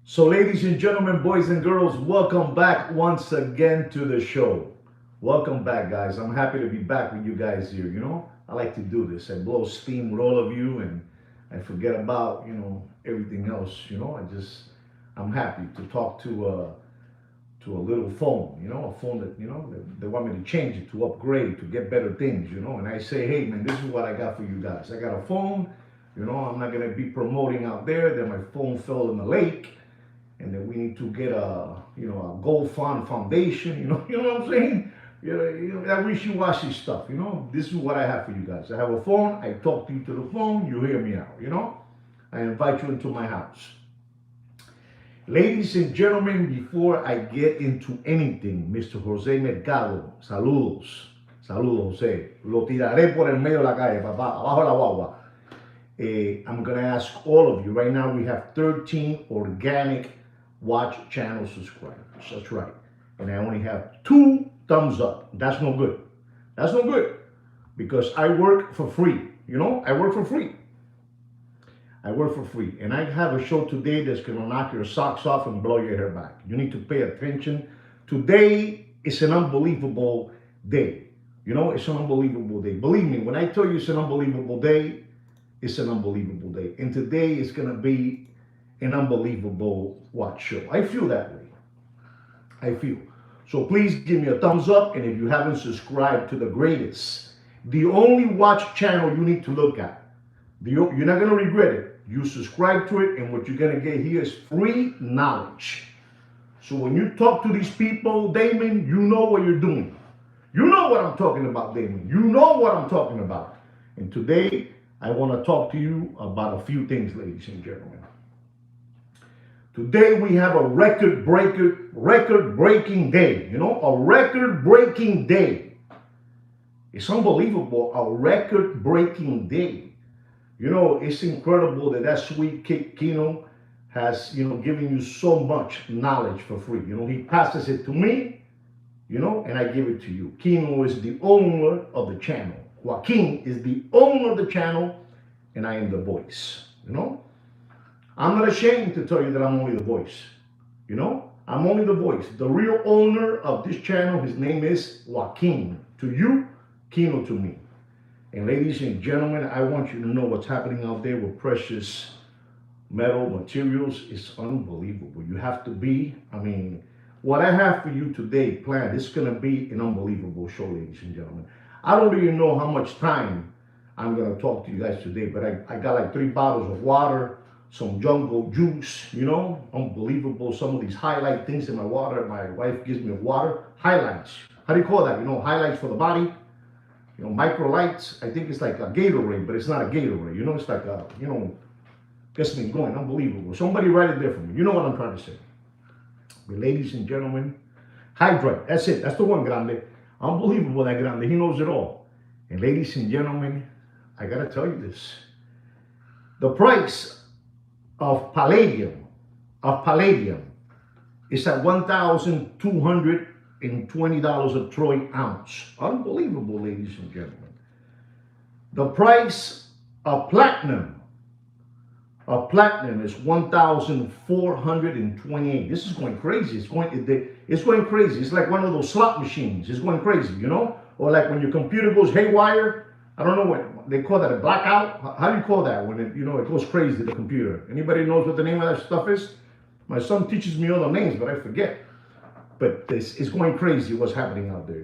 So, ladies and gentlemen, boys and girls, welcome back once again to the show. Welcome back, guys. I'm happy to be back with you guys here. I like to do this. I blow steam with all of you and I forget about, everything else. I'm happy to talk to a little phone, a phone that, they want me to change it, to upgrade, to get better things, and I say, hey, man, this is what I got for you guys. I got a phone, I'm not going to be promoting out there that my phone fell in the lake and then we need to get a gold fund foundation. You know what I'm saying? That wishy-washy stuff. This is what I have for you guys. I have a phone. I talk to you to the phone. You hear me out. I invite you into my house. Ladies and gentlemen, before I get into anything, Mr. Jose Mercado, saludos, saludos, Jose. Lo tiraré por el medio de la calle, papá, abajo la guagua. I'm going to ask all of you. Right now, we have 13 organic watch channel subscribers. That's right. And I only have 2 thumbs up. That's no good. That's no good. Because I work for free. I work for free. I work for free. And I have a show today that's going to knock your socks off and blow your hair back. You need to pay attention. Today is an unbelievable day. It's an unbelievable day. Believe me, when I tell you it's an unbelievable day, it's an unbelievable day. And today is going to be an unbelievable watch show. I feel that way. I feel. So please give me a thumbs up. And if you haven't subscribed to the greatest, the only watch channel you need to look at, you're not going to regret it. You subscribe to it, and what you're going to get here is free knowledge. So when you talk to these people, Damon, you know what you're doing. You know what I'm talking about, Damon. You know what I'm talking about. And today, I want to talk to you about a few things, ladies and gentlemen. Today we have a record-breaking day. A record-breaking day. It's unbelievable, a record-breaking day. It's incredible that sweet kid Kino has, given you so much knowledge for free. He passes it to me, and I give it to you. Kino is the owner of the channel. Joaquin is the owner of the channel, and I am the voice. I'm not ashamed to tell you that I'm only the voice. I'm only the voice. The real owner of this channel, his name is Joaquin. To you, Kino to me. And ladies and gentlemen, I want you to know what's happening out there with precious metal materials is unbelievable. You have to be, what I have for you today planned, it's going to be an unbelievable show, ladies and gentlemen. I don't even know how much time I'm going to talk to you guys today, but I got like 3 bottles of water, some jungle juice, unbelievable. Some of these highlight things in my water. My wife gives me water. Highlights. How do you call that? Highlights for the body. Microlights. I think it's like a Gatorade, but it's not a Gatorade. It's like a, gets me going. Unbelievable. Somebody write it there for me. You know what I'm trying to say. But ladies and gentlemen, hydrate. That's it. That's the one, Grande. Unbelievable, that Grande. He knows it all. And ladies and gentlemen, I got to tell you this. The price of palladium is at $1,220 a troy ounce. Unbelievable, ladies and gentlemen. The price of platinum is 1,428. This is going crazy. It's going crazy. It's like one of those slot machines. It's going crazy, or like when your computer goes haywire. I don't know what they call that, a blackout. How do you call that when it goes crazy, the computer? Anybody knows what the name of that stuff is? My son teaches me all the names, but I forget. But it's going crazy what's happening out there,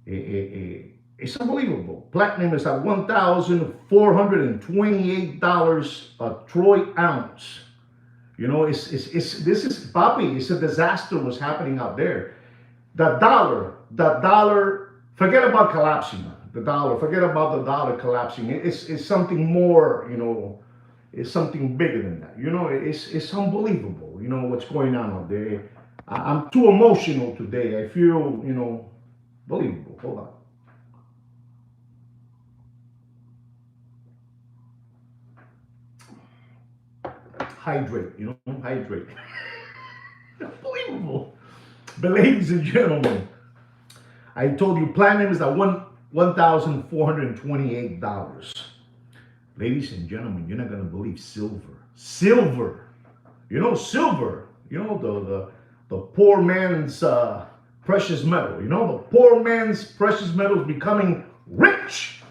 It's unbelievable. Platinum is at $1,428 a troy ounce. This is Bobby. It's a disaster what's happening out there. The dollar, forget about collapsing. Forget about the dollar collapsing. It's something more, it's something bigger than that. It's unbelievable, what's going on out there. I'm too emotional today. I feel, believable. Hold on. Hydrate, hydrate. Unbelievable. But ladies and gentlemen, I told you platinum is at $1,428. Ladies and gentlemen, you're not going to believe silver. Silver You know, silver. You know, the poor man's precious metal. You know, the poor man's precious metal is becoming rich.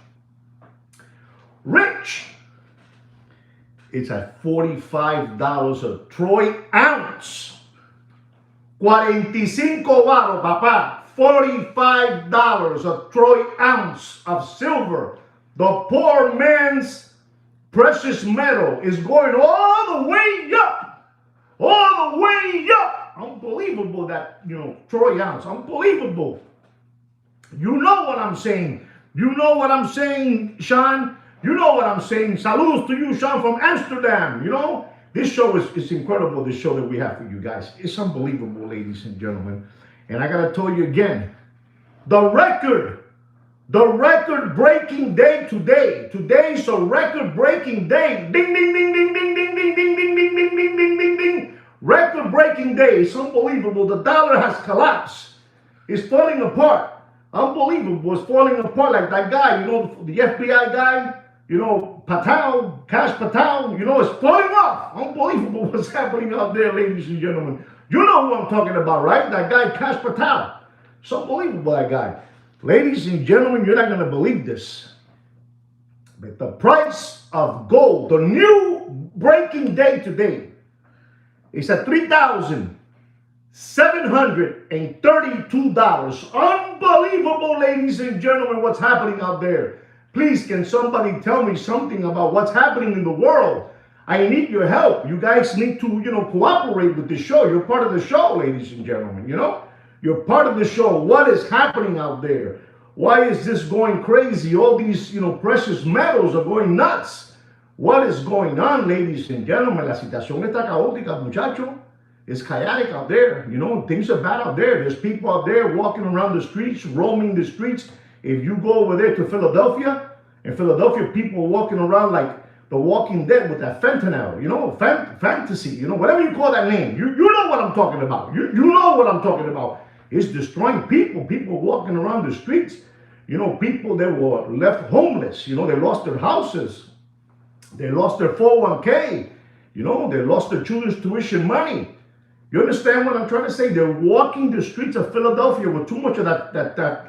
Rich. It's at $45 a troy ounce. 45 baros, papá. $45 a troy ounce of silver. The poor man's precious metal is going all the way up. All the way up. Unbelievable that, you know, troy ounce. Unbelievable. You know what I'm saying. You know what I'm saying, Sean. You know what I'm saying. Saludos to you, Sean, from Amsterdam. You know, this show is incredible, this show that we have for you guys. It's unbelievable, ladies and gentlemen. And I got to tell you again, the record-breaking day today. Today's a record-breaking day. Ding, ding, ding, ding, ding, ding, ding, ding, ding, ding, ding, ding, ding, ding, ding. Record-breaking day. It's unbelievable. The dollar has collapsed. It's falling apart. Unbelievable. It's falling apart like that guy, you know, the FBI guy, you know, Patel, Cash Patel, you know, it's falling off. Unbelievable what's happening out there, ladies and gentlemen. You know who I'm talking about, right? That guy, Cash Patel. It's unbelievable, that guy. Ladies and gentlemen, you're not going to believe this. But the price of gold, the new breaking day today, is at $3,732. Unbelievable, ladies and gentlemen, what's happening out there. Please, can somebody tell me something about what's happening in the world? I need your help. You guys need to, you know, cooperate with the show. You're part of the show, ladies and gentlemen, you know? You're part of the show. What is happening out there? Why is this going crazy? All these, you know, precious metals are going nuts. What is going on, ladies and gentlemen? La situación está caótica, muchacho. It's chaotic out there. You know, things are bad out there. There's people out there walking around the streets, roaming the streets. If you go over there to Philadelphia, in Philadelphia, people are walking around like the Walking Dead with that fentanyl, you know, fantasy, you know, whatever you call that name. You know what I'm talking about. You know what I'm talking about. It's destroying people. People walking around the streets. You know, people that were left homeless. You know, they lost their houses. They lost their 401k. You know, they lost their children's tuition money. You understand what I'm trying to say? They're walking the streets of Philadelphia with too much of that,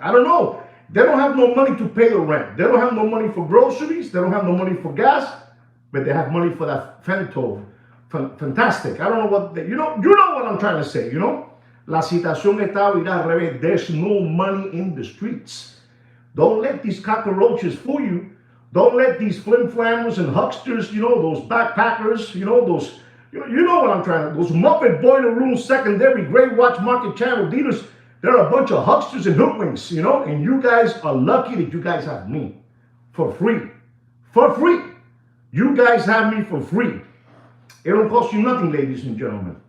I don't know. They don't have no money to pay the rent. They don't have no money for groceries. They don't have no money for gas, but they have money for that fentanyl. Fantastic. I don't know what, you know what I'm trying to say, you know? La situación está al revés. There's no money in the streets. Don't let these cockroaches fool you. Don't let these flim-flammers and hucksters, you know, those backpackers, you know, those, you know what I'm trying to, those Muppet Boiler Room secondary Great Watch Market Channel dealers, they're a bunch of hucksters and hoodwinks, you know, and you guys are lucky that you guys have me for free. For free. You guys have me for free. It don't cost you nothing, ladies and gentlemen.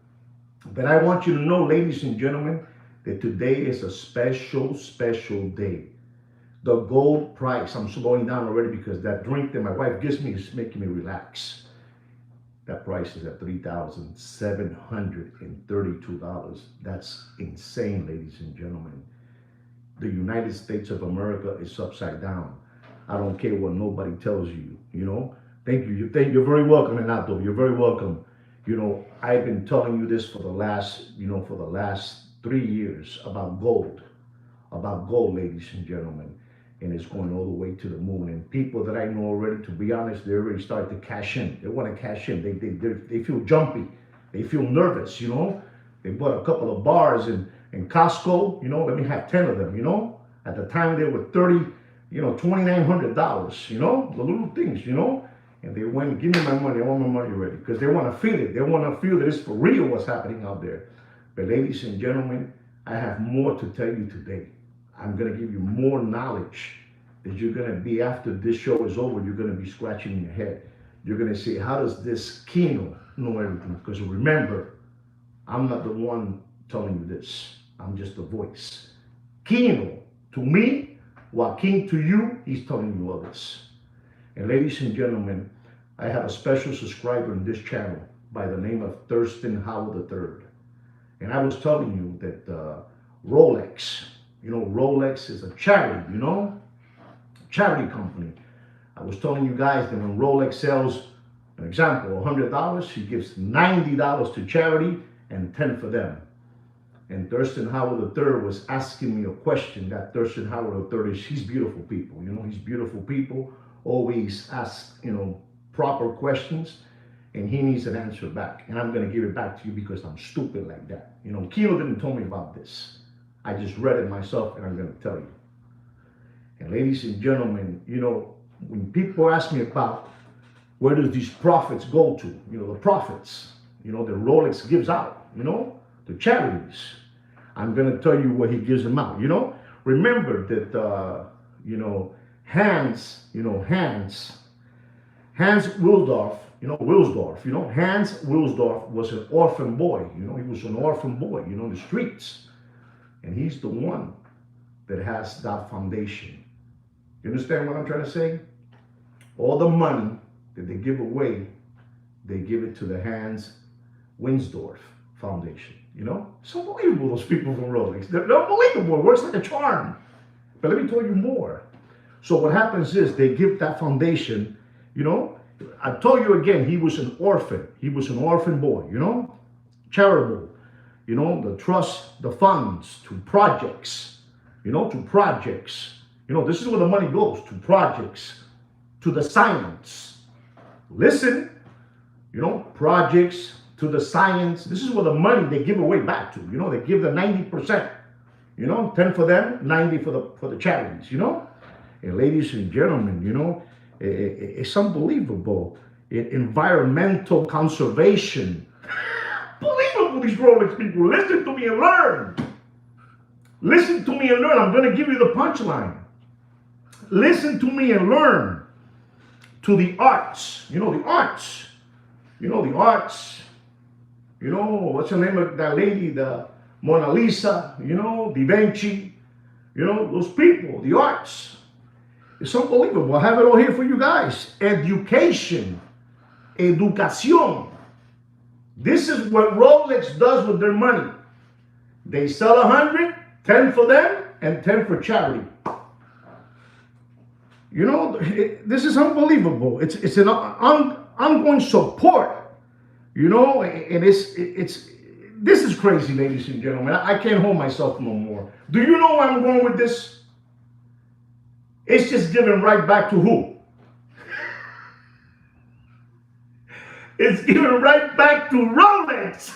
But I want you to know, ladies and gentlemen, that today is a special, special day. The gold price, I'm slowing down already because that drink that my wife gives me is making me relax. That price is at $3,732. That's insane, ladies and gentlemen. The United States of America is upside down. I don't care what nobody tells you, you know. Thank you. You're very welcome, Renato. You're very welcome. You know, I've been telling you this for the last 3 years about gold, ladies and gentlemen. And it's going all the way to the moon. And people that I know already, to be honest, they already started to cash in. They want to cash in. They feel jumpy. They feel nervous, you know. They bought a couple of bars in Costco, you know. Let me have 10 of them, you know. At the time, they were $2,900, you know. The little things, you know. And they went, give me my money. I want my money already. Because they want to feel it. They want to feel that it's for real what's happening out there. But ladies and gentlemen, I have more to tell you today. I'm going to give you more knowledge that you're going to be, after this show is over, you're going to be scratching your head. You're going to say, how does this Kino know everything? Because remember, I'm not the one telling you this. I'm just a voice. Kino, to me, Joaquin to you, he's telling you all this. And ladies and gentlemen, I have a special subscriber in this channel by the name of Thurston Howell III. And I was telling you that Rolex, you know, Rolex is a charity, you know, charity company. I was telling you guys that when Rolex sells An example, $100, he gives $90 to charity and 10 for them. And Thurston Howard III was asking me a question. That Thurston Howard III he's beautiful people. He's beautiful people. Always ask, proper questions, and he needs an answer back. And I'm going to give it back to you because I'm stupid like that. Kino didn't tell me about this. I just read it myself, and I'm going to tell you. And ladies and gentlemen, when people ask me about where does these profits go to, the profits, that Rolex gives out, the charities. I'm going to tell you what he gives them out. Remember that, Hans Wilsdorf, Hans Wilsdorf was an orphan boy. He was an orphan boy, in the streets. And he's the one that has that foundation. You understand what I'm trying to say? All the money that they give away, they give it to the Hans Wilsdorf Foundation. It's unbelievable, those people from Rolex. They're unbelievable. It works like a charm. But let me tell you more. So what happens is they give that foundation, I told you again, he was an orphan. He was an orphan boy, charitable, the trust, the funds to projects, to projects. This is where the money goes, to projects, to the science. Listen, projects, to the science. This is where the money they give away back to. They give the 90%. 10 for them, 90 for the charities. And ladies and gentlemen, it's unbelievable. Environmental conservation. Unbelievable, these Rolex people. Listen to me and learn. Listen to me and learn. I'm going to give you the punchline. Listen to me and learn. To the arts. The arts. The arts. What's the name of that lady? The Mona Lisa, Da Vinci, those people, the arts. It's unbelievable. I have it all here for you guys. Education. Educación. This is what Rolex does with their money. They sell 100, 10 for them, and 10 for charity. This is unbelievable. It's an ongoing support. And this is crazy, ladies and gentlemen. I can't hold myself no more. Do you know where I'm going with this? It's just given right back to who? It's given right back to Rolex.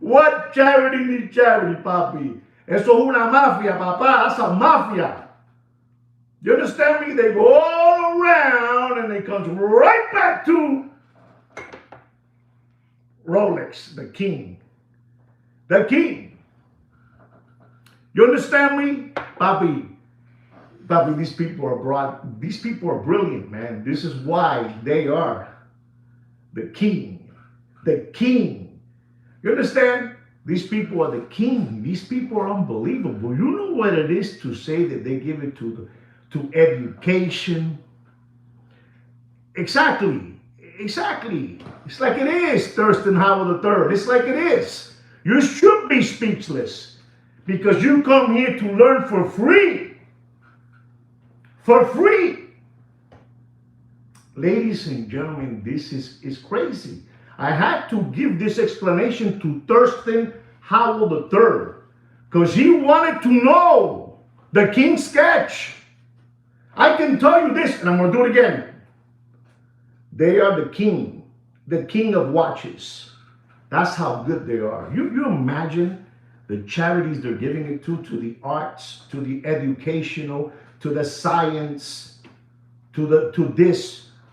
What charity needs charity, papi? Eso es una mafia, papá. That's a mafia. You understand me? They go all around and they come right back to Rolex, the king. The king. You understand me? Papi, these people are broad. These people are brilliant, man. This is why they are the king. The king. You understand? These people are the king. These people are unbelievable. You know what it is to say that they give it to education. Exactly. It's like it is, Thurston Howard III. It's like it is. You should be speechless because you come here to learn for free. For free. Ladies and gentlemen, this is crazy. I had to give this explanation to Thurston Howard III because he wanted to know the King's sketch. I can tell you this, and I'm going to do it again. They are the king of watches. That's how good they are. You imagine the charities they're giving it to the arts, to the educational, to the science, to the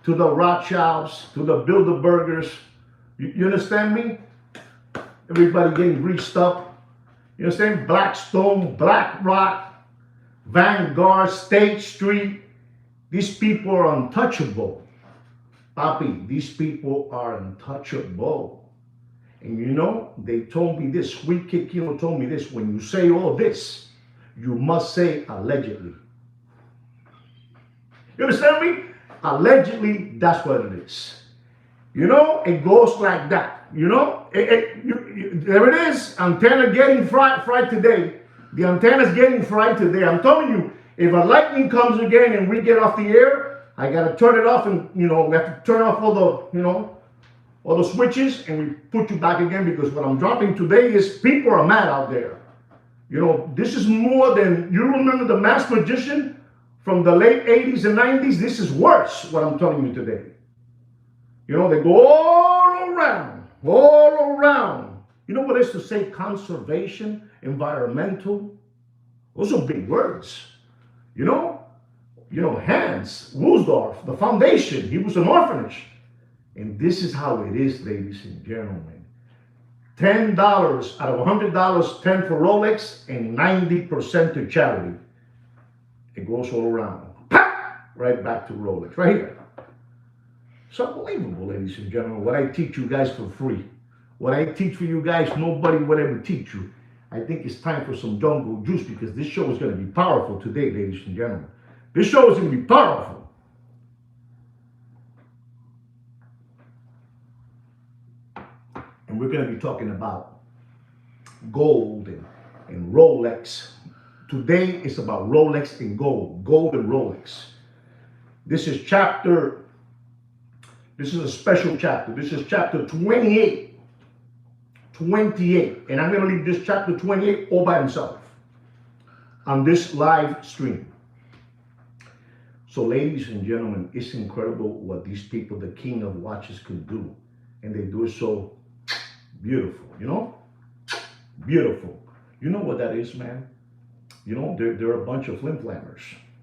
Rothschilds, to the Bilderbergers. You understand me? Everybody getting greased up. You understand? Blackstone, BlackRock, Vanguard, State Street. These people are untouchable. Papi, these people are untouchable. And they told me this. Sweet Kid Kino told me this. When you say all this, you must say allegedly. You understand me? Allegedly, that's what it is. It goes like that. There it is. Antenna getting fried today. The antenna's getting fried today. I'm telling you, If a lightning comes again and we get off the air, I gotta turn it off, and we have to turn off all the switches, and we put you back again, because what I'm dropping today is people are mad out there. This is more than, you remember the Masked Magician from the late 80s and 90s? This is worse, what I'm telling you today. They go all around, all around. You know what it is to say conservation, environmental? Those are big words. Hans Wilsdorf, the foundation, he was an orphanage. And this is how it is, ladies and gentlemen. $10 out of $100, 10 for Rolex, and 90% to charity. It goes all around. Right back to Rolex, right here. It's unbelievable, ladies and gentlemen, what I teach you guys for free. What I teach for you guys, nobody would ever teach you. I think it's time for some jungle juice, because this show is going to be powerful today, ladies and gentlemen. This show is going to be powerful. And we're going to be talking about gold and Rolex. Today is about Rolex and gold. Gold and Rolex. This is a special chapter. This is chapter 28. 28. And I'm going to leave this chapter 28 all by himself on this live stream. So, ladies and gentlemen, it's incredible what these people, the king of watches, can do. And they do it so beautiful, Beautiful. You know what that is, man? They're a bunch of flim-flammers.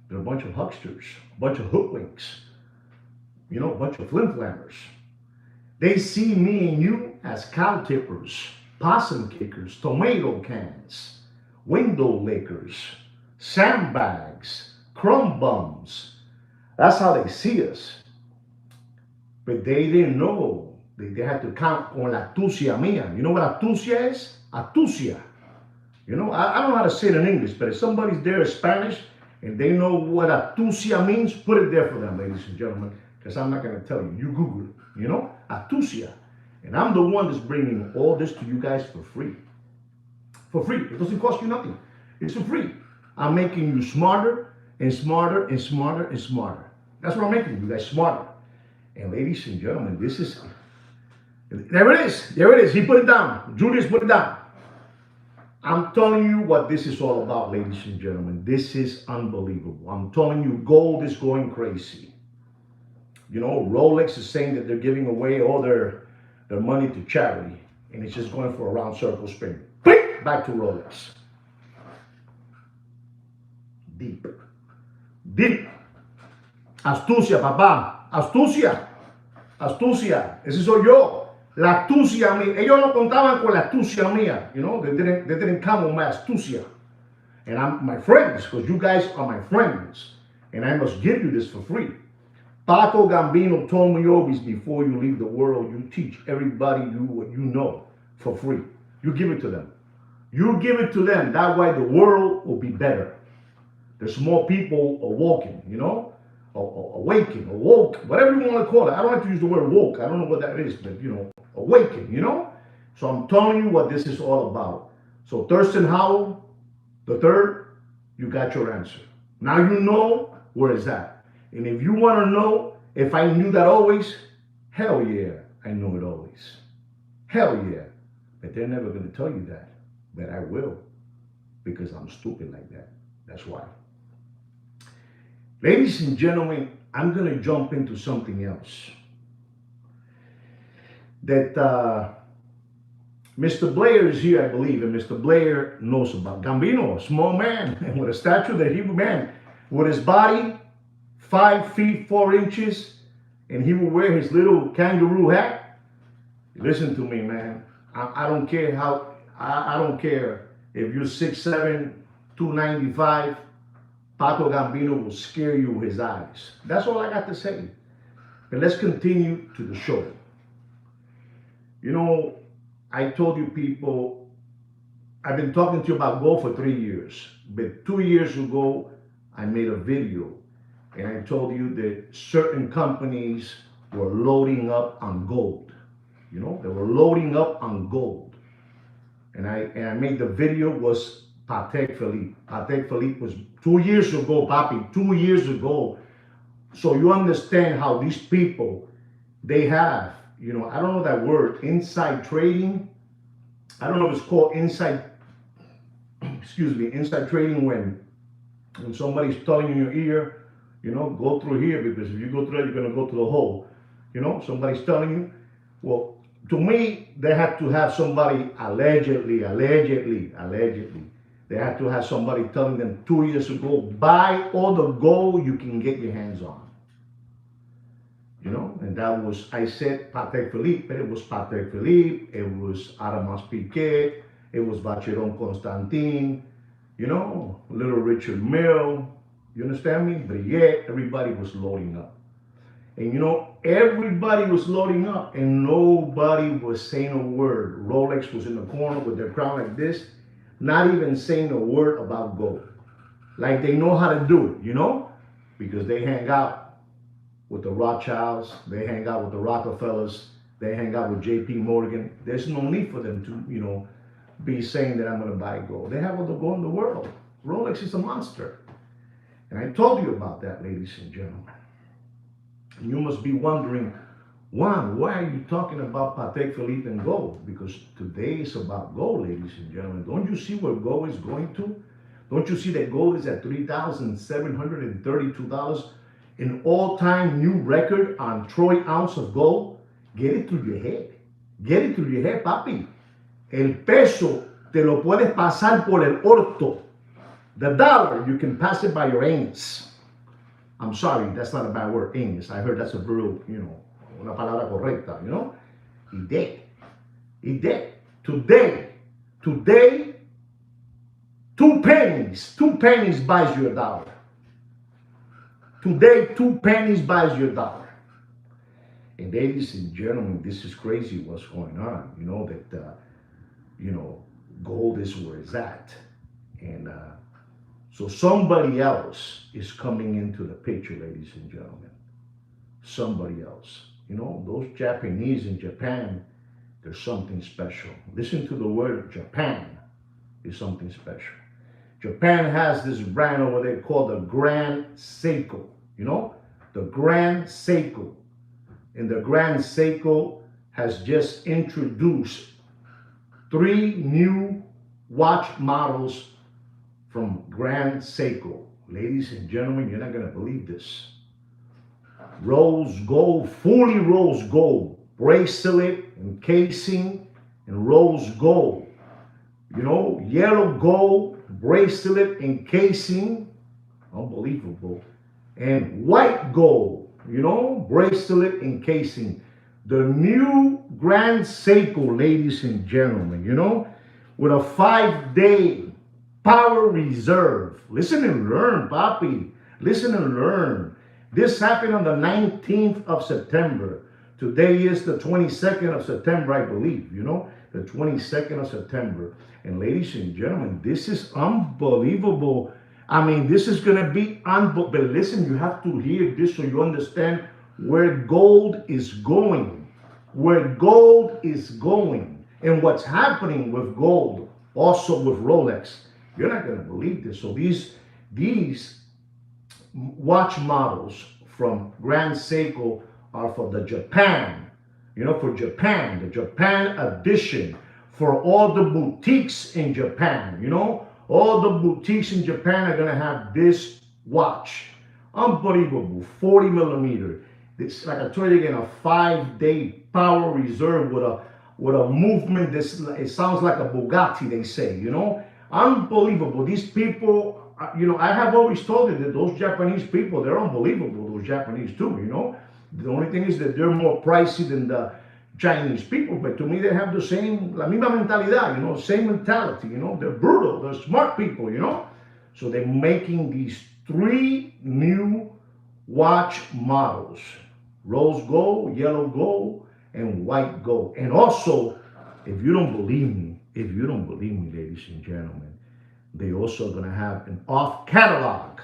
They're a bunch of hucksters, a bunch of hoodwinks, a bunch of flim-flammers. They see me and you as cow tippers, possum kickers, tomato cans, window lickers, sandbags, crumb bums. That's how they see us. But they didn't know. They had to count con la astucia mía. You know what astucia is? Astucia. I don't know how to say it in English, but if somebody's there in Spanish and they know what astucia means, put it there for them, ladies and gentlemen, because I'm not going to tell you. You Google it, astucia. And I'm the one that's bringing all this to you guys for free. For free. It doesn't cost you nothing. It's for free. I'm making you smarter and smarter and smarter and smarter. That's what I'm making you guys smarter. And ladies and gentlemen, this is, there it is. There it is. He put it down. Julius put it down. I'm telling you what this is all about, ladies and gentlemen. This is unbelievable. I'm telling you, gold is going crazy. Rolex is saying that they're giving away all their money to charity. And it's just going for a round circle spin. Back to Rolex. Deep. Deep. Astucia, papá. Astucia. Astucia. Ese soy yo. La astucia mía. Ellos no contaban con la astucia mía. They didn't count on my astucia. And I'm my friends, because you guys are my friends. And I must give you this for free. Paco Gambino told me always, before you leave the world, you teach everybody what you know for free. You give it to them. You give it to them. That way the world will be better. There's more people awoken, awaken, awoke, whatever you want to call it. I don't like to use the word woke. I don't know what that is, but awaken, So I'm telling you what this is all about. So Thurston Howell, the third, you got your answer. Now you know where it's at. And if you want to know if I knew that always, hell yeah, I knew it always. Hell yeah. But they're never going to tell you that. But I will, because I'm stupid like that. That's why. Ladies and gentlemen, I'm going to jump into something else that Mr. Blair is here, I believe, and Mr. Blair knows about. Gambino, a small man, and with a stature, the Hebrew man, with his body 5 feet 4 inches, and he will wear his little kangaroo hat. Listen to me, man. I don't care I don't care if you're 6'7", 295. Paco Gambino will scare you with his eyes. That's all I got to say. But let's continue to the show. I told you people, I've been talking to you about gold for 3 years. But 2 years ago, I made a video. And I told you that certain companies were loading up on gold. They were loading up on gold. And I made the video was Patek Philippe. Patek Philippe was 2 years ago, Papi, 2 years ago. So you understand how these people, they have, I don't know that word, inside trading. I don't know if it's called inside, excuse me, inside trading when somebody's telling you in your ear, go through here because if you go through it, you're going to go to the hole. Somebody's telling you. Well, to me, they had to have somebody allegedly, they had to have somebody telling them 2 years ago, buy all the gold you can get your hands on. And that was, I said Patek Philippe, but it was Patek Philippe, it was Audemars Piguet, it was Vacheron Constantin, Little Richard Mille, you understand me? But yet, everybody was loading up. And everybody was loading up and nobody was saying a word. Rolex was in the corner with their crown like this, not even saying a word about gold. Like they know how to do it, because they hang out with the Rothschilds, they hang out with the Rockefellers, they hang out with JP Morgan. There's no need for them to, be saying that I'm going to buy gold. They have all the gold in the world. Rolex is a monster. And I told you about that, ladies and gentlemen. And you must be wondering, Juan, why are you talking about Patek Philippe and gold? Because today is about gold, ladies and gentlemen. Don't you see where gold is going to? Don't you see that gold is at $3,732? An all-time new record on troy ounce of gold. Get it through your head. Get it through your head, papi. El peso te lo puedes pasar por el orto. The dollar, you can pass it by your anus. I'm sorry, that's not a bad word, anus. I heard that's a real, una palabra correcta, He did. He did. Today, 2 pennies buys you a dollar. Today, 2 pennies buys you a dollar. And ladies and gentlemen, this is crazy what's going on. That, gold is where it's at. And so somebody else is coming into the picture, ladies and gentlemen. Somebody else. Those Japanese in Japan, there's something special. Listen to the word Japan is something special. Japan has this brand over there called the Grand Seiko. The Grand Seiko. And the Grand Seiko has just introduced 3 new watch models from Grand Seiko. Ladies and gentlemen, you're not going to believe this. Rose gold, fully rose gold, bracelet and casing and rose gold. Yellow gold, bracelet and casing, unbelievable. And white gold, bracelet and casing. The new Grand Seiko, ladies and gentlemen, with a 5-day power reserve. Listen and learn, papi. Listen and learn. This happened on the 19th of September. Today is the 22nd of September, I believe, the 22nd of September. And ladies and gentlemen, this is unbelievable. I mean, this is going to be unbelievable. But listen, you have to hear this so you understand where gold is going. Where gold is going. And what's happening with gold, also with Rolex. You're not going to believe this. So these watch models from Grand Seiko are for the Japan. For Japan, the Japan edition. For all the boutiques in Japan, all the boutiques in Japan are going to have this watch. Unbelievable. 40 millimeter. It's like I told you again, a 5-day power reserve with a movement. It sounds like a Bugatti, they say, Unbelievable. These people, I have always told you that those Japanese people, they're unbelievable, those Japanese too, The only thing is that they're more pricey than the Chinese people, but to me they have the same, la misma mentalidad, same mentality, they're brutal, they're smart people, So they're making these 3 new watch models. Rose gold, yellow gold, and white gold. And also, if you don't believe me, ladies and gentlemen, they also going to have an off-catalog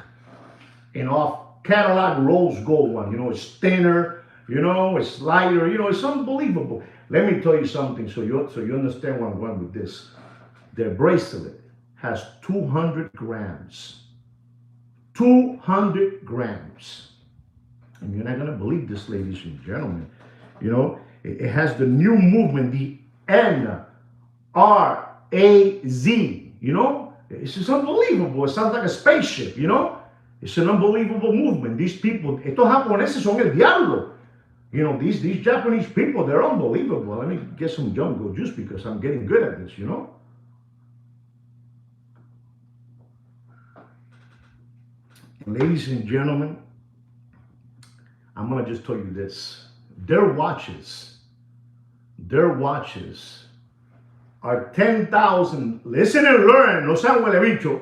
rose gold one. It's thinner, it's lighter, it's unbelievable. Let me tell you something so you understand where I'm going with this. Their bracelet has 200 grams. 200 grams. And you're not going to believe this, ladies and gentlemen. You know, it has the new movement, the NRAZ. You know, it's just unbelievable. It sounds like a spaceship, you know. It's an unbelievable movement. These people, estos japoneses son el diablo. You know, these Japanese people, they're unbelievable. Let me get some jungle juice because I'm getting good at this, you know. And ladies and gentlemen, I'm going to just tell you this. Their watches are 10,000. Listen and learn. No sean huele bicho.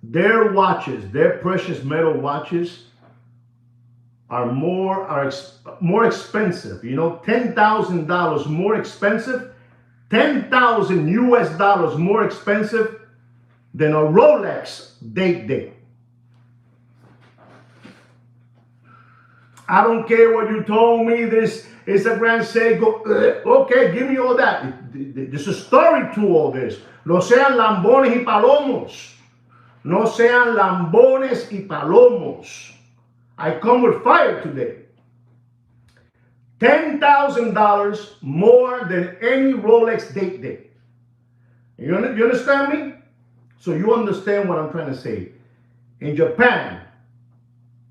Their watches, their precious metal watches, are more expensive. You know, $10,000 more expensive, 10,000 US dollars more expensive than a Rolex date. I don't care what you told me. This is a Grand Seiko. Okay, give me all that. There's a story to all this. No sean lambones y palomos. No sean lambones y palomos. I come with fire today. $10,000 more than any Rolex date. You understand me? So you understand what I'm trying to say. In Japan,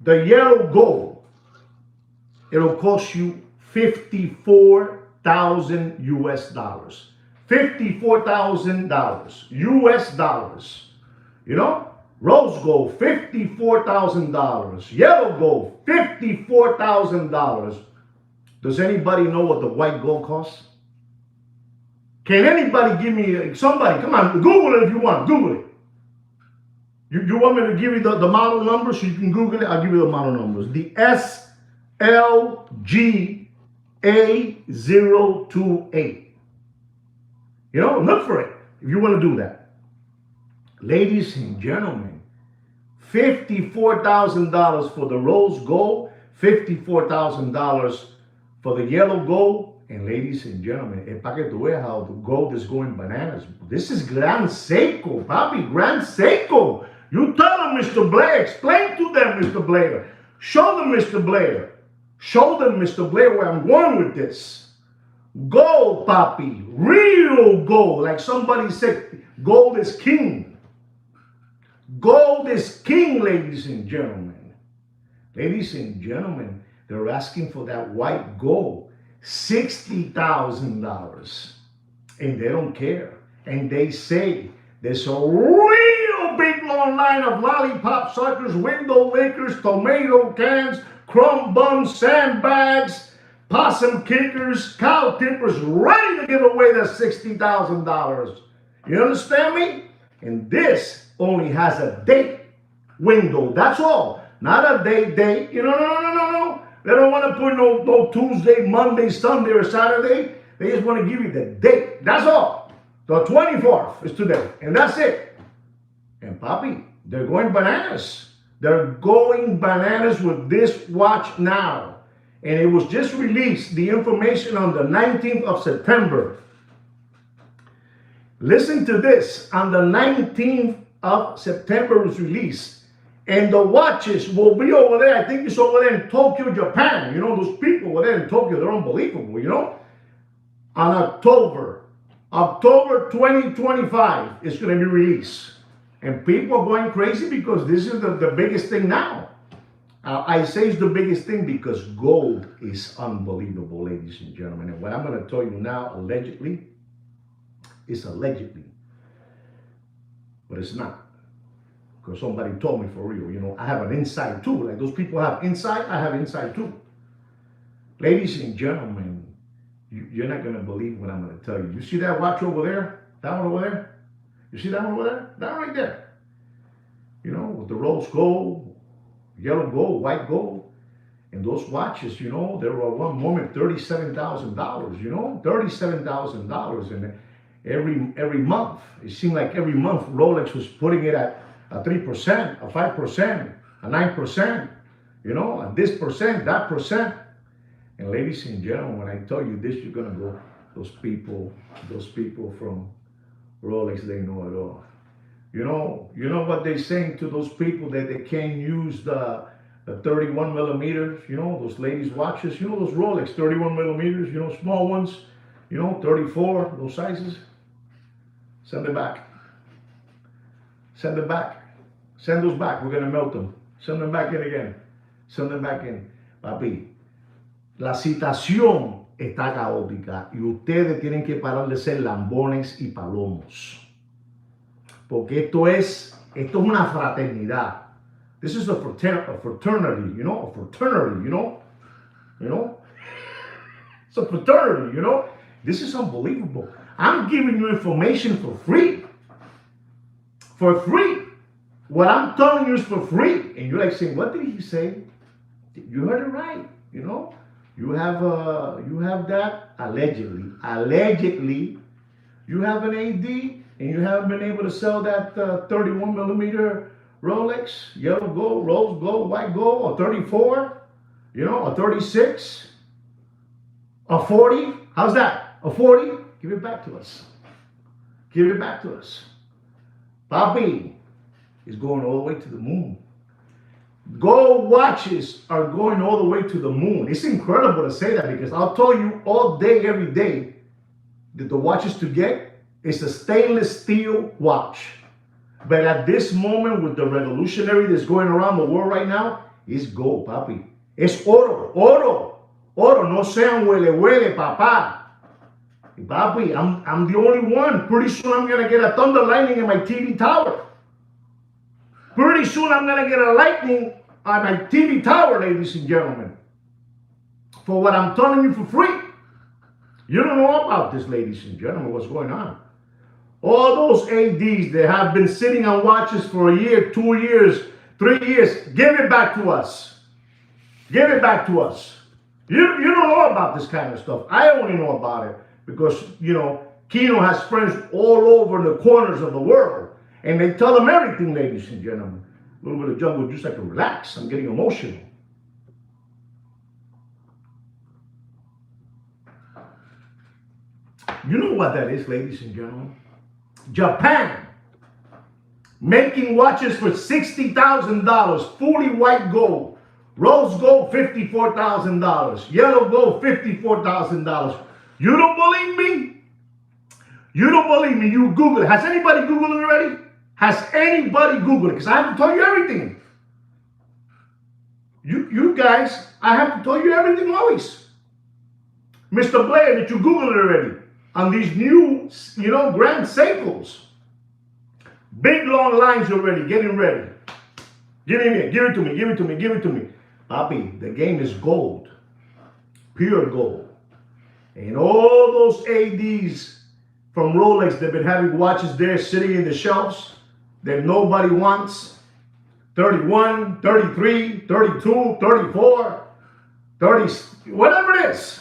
the yellow gold, it'll cost you 54,000 US dollars. $54,000 US dollars. You know? Rose gold, $54,000. Yellow gold, $54,000. Does anybody know what the white gold costs? Can anybody give me, somebody, come on, Google it if you want, Google it. You want me to give you the model numbers so you can Google it? I'll give you the model numbers. The SLGA028. You know, look for it if you want to do that. Ladies and gentlemen, $54,000 for the rose gold, $54,000 for the yellow gold, and ladies and gentlemen, es para que tú veas how the gold is going bananas. This is Grand Seiko, papi, Grand Seiko. You tell them, Mr. Blair, explain to them, Mr. Blair. Show them, Mr. Blair. Show them, Mr. Blair, where I'm going with this. Gold, papi, real gold, like somebody said, gold is king. Gold is king, ladies and gentlemen. Ladies and gentlemen, they're asking for that white gold, $60,000. And they don't care. And they say there's a real big long line of lollipop suckers, window lickers, tomato cans, crumb bums, sandbags, possum kickers, cow tippers, ready to give away that $60,000. You understand me? And this only has a date window. That's all. Not a date. You know, no. They don't want to put no Tuesday, Monday, Sunday, or Saturday. They just want to give you the date. That's all. The 24th is today. And that's it. And papi, they're going bananas. They're going bananas with this watch now. And it was just released, the information, on the 19th of September. Listen to this. On the 19th of September was released. And the watches will be over there. I think it's over there in Tokyo, Japan. You know, those people over there in Tokyo, they're unbelievable, you know. On October 2025, it's going to be released. And people are going crazy because this is the biggest thing now. I say it's the biggest thing because gold is unbelievable, ladies and gentlemen. And what I'm going to tell you now, allegedly, is allegedly. But it's not. Because somebody told me for real. You know, I have an inside too. Like those people have inside, I have inside too. Ladies and gentlemen, you're not going to believe what I'm going to tell you. You see that watch over there? That one over there? You see that one over there? That one right there. You know, with the rose gold, yellow gold, white gold. And those watches, you know, they were at one moment $37,000, you know, $37,000. And every month, it seemed like every month Rolex was putting it at a 3%, a 5%, a 9%, you know, and this percent, that percent. And ladies and gentlemen, when I tell you this, you're going to go, those people from Rolex, they know it all. You know what they're saying to those people that they can't use the 31 millimeters, those ladies' watches, those Rolex 31 millimeters, small ones, 34, those sizes. Send it back. Send it back. Send those back. We're going to melt them. Send them back in again. Send them back in. Papi, la situación está caótica y ustedes tienen que parar de ser lambones y palomos. Porque esto es una fraternidad. This is a fraternity, a fraternity. It's a fraternity, This is unbelievable. I'm giving you information for free. For free. What I'm telling you is for free. And you're like saying, what did he say? You heard it right, You have that allegedly. Allegedly, you have an AD and you haven't been able to sell that 31 millimeter Rolex, yellow gold, rose gold, white gold, or 34, a 36, a 40. How's that? A 40? Give it back to us. Give it back to us. Papi is going all the way to the moon. Gold watches are going all the way to the moon. It's incredible to say that because I'll tell you all day, every day, that the watches to get is a stainless steel watch. But at this moment, with the revolutionary that's going around the world right now, it's gold, papi. It's oro, oro, oro. No sean huele, huele, papá. Papi, I'm the only one. Pretty soon I'm going to get a thunder lightning in my TV tower. Pretty soon I'm going to get a lightning on my TV tower, ladies and gentlemen. For what I'm telling you for free. You don't know about this, ladies and gentlemen, what's going on. All those ADs that have been sitting on watches for a year, 2 years, 3 years, give it back to us. Give it back to us. You don't know about this kind of stuff. I only know about it because, Kino has friends all over the corners of the world. And they tell them everything, ladies and gentlemen. A little bit of jungle juice, I can relax. I'm getting emotional. You know what that is, ladies and gentlemen? Japan making watches for $60,000, fully white gold, rose gold $54,000, yellow gold $54,000. You don't believe me? You don't believe me? You Google it. Has anybody Googled it already? Has anybody Googled it? Because I have to tell you everything. You guys, I have to tell you everything always. Mr. Blair, did you Google it already? On these new, Grand Seikos. Big long lines already, getting ready. Give it to me, give it to me, give it to me. Papi, the game is gold. Pure gold. And all those ADs from Rolex that have been having watches there sitting in the shelves that nobody wants. 31, 33, 32, 34, 30, whatever it is.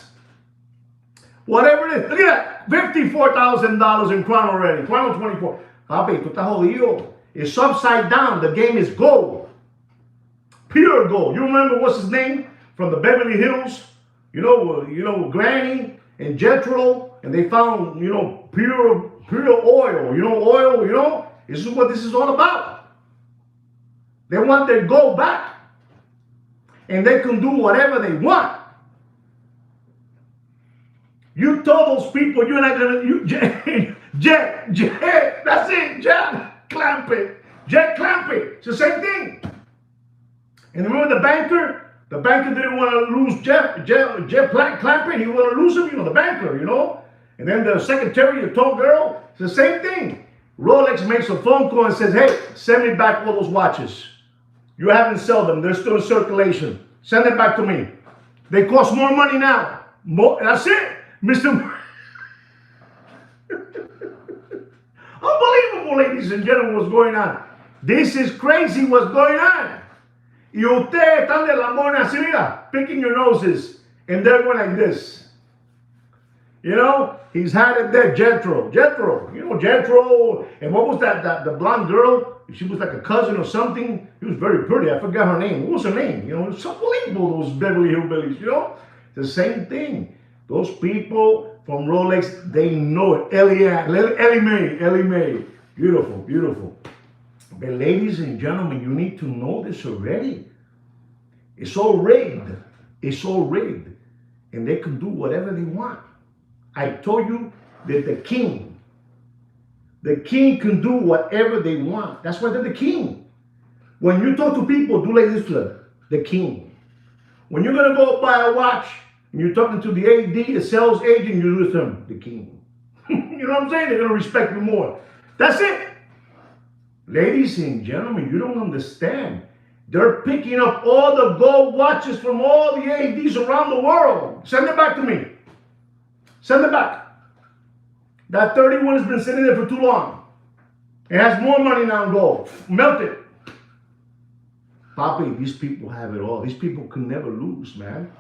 Whatever it is. Look at that. $54,000 in Chrono already. Chrono 24. Papi, tú estás jodido. It's upside down. The game is gold. Pure gold. You remember what's his name? From the Beverly Hills? Granny and Jethro. And they found, pure oil. Oil, This is what this is all about. They want their gold back. And they can do whatever they want. You told those people you're not gonna Jet, that's it, Jet Clampett. Jet Clampett. It's the same thing. And remember the banker? The banker didn't want to lose Jet Clampett. He wanted to lose him, the banker, And then the secretary, the tall girl, it's the same thing. Rolex makes a phone call and says, hey, send me back all those watches. You haven't sold them. They're still in circulation. Send them back to me. They cost more money now. That's it. Mr. Unbelievable, ladies and gentlemen, what's going on. This is crazy what's going on. Y ustedes están de lambones así, mira, picking your noses, and they're going like this. He's had it there, Jethro, Jethro, and what was that, the blonde girl? She was like a cousin or something. She was very pretty. I forgot her name. What was her name? It's unbelievable, those Beverly Hillbillies, The same thing. Those people from Rolex, they know it. Ellie Mae. Beautiful, beautiful. But ladies and gentlemen, you need to know this already. It's all rigged. It's all rigged. And they can do whatever they want. I told you that the king can do whatever they want. That's why they're the king. When you talk to people, do like this to them, the king. When you're going to go buy a watch, and you're talking to the AD, a sales agent, you do this to them, the king. You know what I'm saying? They're going to respect you more. That's it. Ladies and gentlemen, you don't understand. They're picking up all the gold watches from all the ADs around the world. Send it back to me. Send it back. That 31 has been sitting there for too long. It has more money now in gold. Melt it. Papi, these people have it all. These people can never lose, man.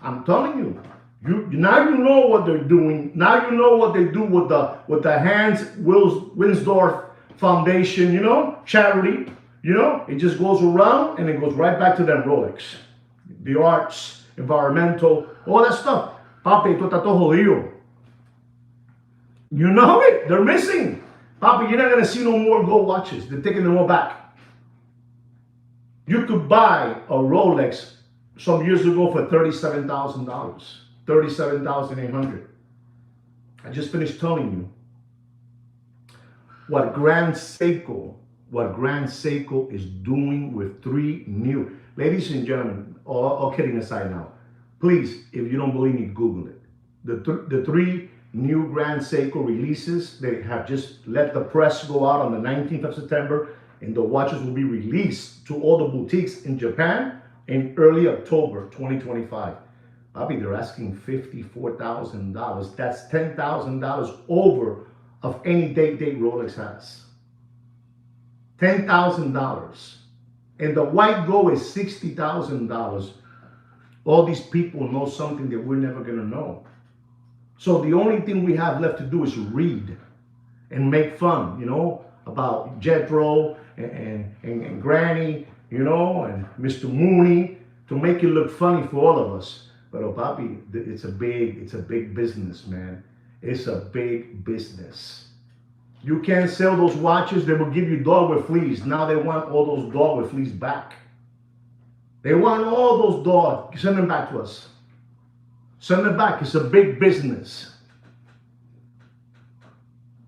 I'm telling you. Now you know what they're doing. Now you know what they do with the Hans Wilsdorf Foundation, you know, charity. You know, it just goes around and it goes right back to them Rolex. The arts, environmental, all that stuff. Papi, esto está todo jodido. You know it. They're missing. Papi, you're not going to see no more gold watches. They're taking them all back. You could buy a Rolex some years ago for $37,000. $37,800. I just finished telling you what Grand Seiko is doing with 3 new. Ladies and gentlemen, all kidding aside now, please, if you don't believe me, Google it. The 3 new Grand Seiko releases, they have just let the press go out on the 19th of September, and the watches will be released to all the boutiques in Japan in early October 2025. Bobby, they're asking $54,000. That's $10,000 over of any date Rolex has. $10,000. And the white gold is $60,000. All these people know something that we're never going to know. So the only thing we have left to do is read and make fun, you know, about Jethro and Granny, you know, and Mr. Mooney, to make it look funny for all of us. But oh, papi, it's a big business, man. It's a big business. You can't sell those watches. They will give you dog with fleas. Now they want all those dog with fleas back. They want all those dogs. Send them back to us. Send them back. It's a big business.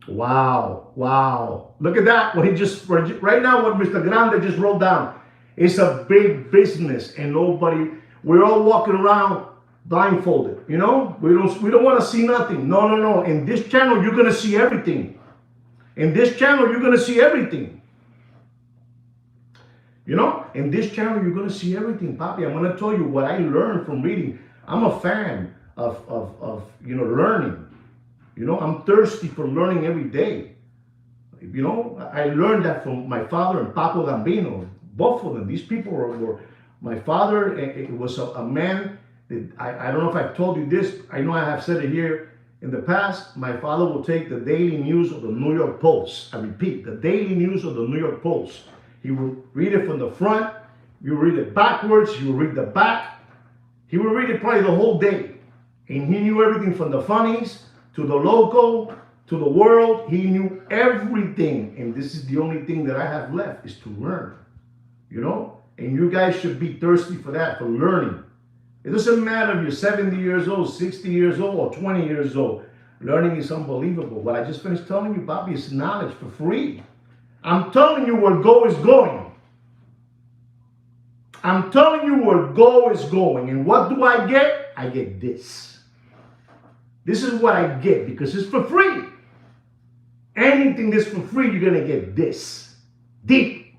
Wow. Wow. Look at that. What he just, right now, what Mr. Grande just wrote down. It's a big business, and we're all walking around blindfolded, you know? We don't want to see nothing. No. In this channel, you're going to see everything. In this channel, you're going to see everything. You know? In this channel, you're going to see everything, Papi. I'm going to tell you what I learned from reading. I'm a fan of you know, learning. You know, I'm thirsty for learning every day. You know, I learned that from my father and Paco Gambino. Both of them. These people were my father. It was a man that I don't know if I've told you this. I know I have said it here in the past. My father will take the daily news of the New York Post. I repeat, the daily news of the New York Post. He will read it from the front. You read it backwards. You read the back. He would read it probably the whole day. And he knew everything from the funnies to the local to the world. He knew everything. And this is the only thing that I have left, is to learn. You know? And you guys should be thirsty for that, for learning. It doesn't matter if you're 70 years old, 60 years old, or 20 years old. Learning is unbelievable. What I just finished telling you, Bobby, is knowledge for free. I'm telling you where Go is going. I'm telling you where Go is going. And what do I get? I get this. This is what I get because it's for free. Anything that's for free, you're going to get this. Deep.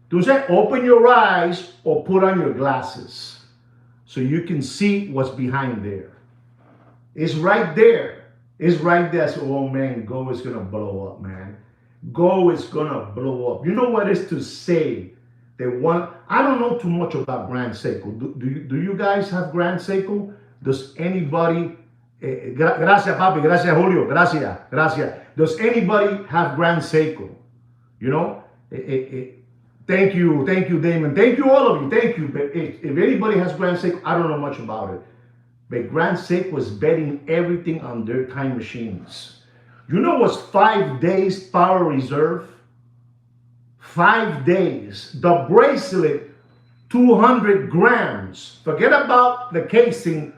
Entonces, open your eyes or put on your glasses so you can see what's behind there. It's right there. It's right there. So, oh man, Go is going to blow up, man. Go is going to blow up. You know what it is to say that one? I don't know too much about Grand Seiko. Do you guys have Grand Seiko? Does anybody? Gracias, papi. Gracias, Julio. Gracias. Does anybody have Grand Seiko? You know? Thank you, Damon. Thank you, all of you. Thank you. But if anybody has Grand Seiko, I don't know much about it. But Grand Seiko was betting everything on their time machines. You know what's 5 days power reserve? 5 days. The bracelet, 200 grams. Forget about the casing.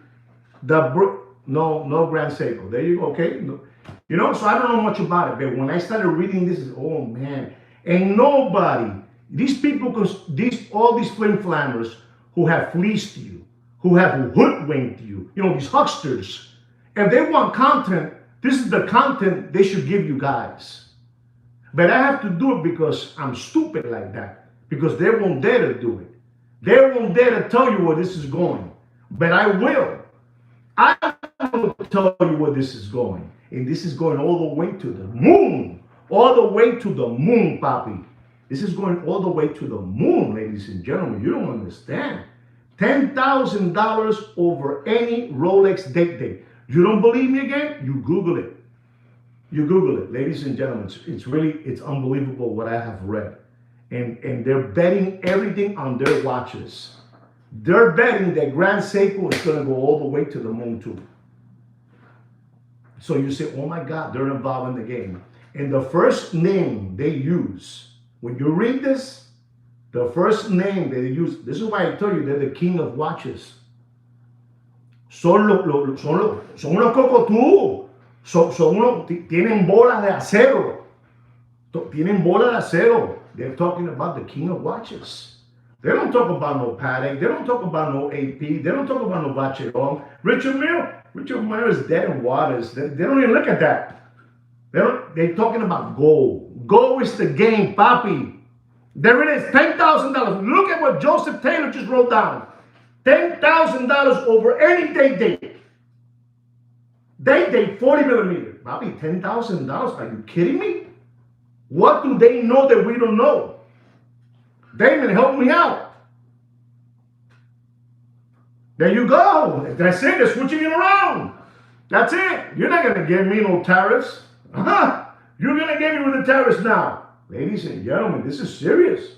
No Grand Seiko. There you go. Okay. No. You know, so I don't know much about it, but when I started reading this, oh man, ain't nobody. These people, all these flim flammers who have fleeced you, who have hoodwinked you, you know, these hucksters. If they want content, this is the content they should give you guys. But I have to do it because I'm stupid like that. Because they won't dare to do it. They won't dare to tell you where this is going. But I will. I will tell you where this is going. And this is going all the way to the moon. All the way to the moon, Papi. This is going all the way to the moon, ladies and gentlemen. You don't understand. $10,000 over any Rolex date. You don't believe me again? You Google it. You Google it, ladies and gentlemen. It's unbelievable what I have read. And they're betting everything on their watches. They're betting that Grand Seiko is going to go all the way to the moon too. So you say, oh my God, they're involved in the game. And the first name they use, when you read this, the first name they use, this is why I tell you they're the king of watches. Son unos cocotú. Tienen bolas de acero. Tienen bolas de acero. They're talking about the king of watches. They don't talk about no Patek. They don't talk about no AP. They don't talk about no Vacheron. Richard Mille is dead in waters. They don't even look at that. They're talking about gold. Gold is the game, papi. There it is, $10,000. Look at what Joseph Taylor just wrote down. $10,000 over any date. Date, 40 millimeter. Papi, $10,000. Are you kidding me? What do they know that we don't know? Damon, help me out. There you go. That's it. They're switching it around. That's it. You're not going to give me no tariffs. You're going to give me with the tariffs now. Ladies and gentlemen, this is serious.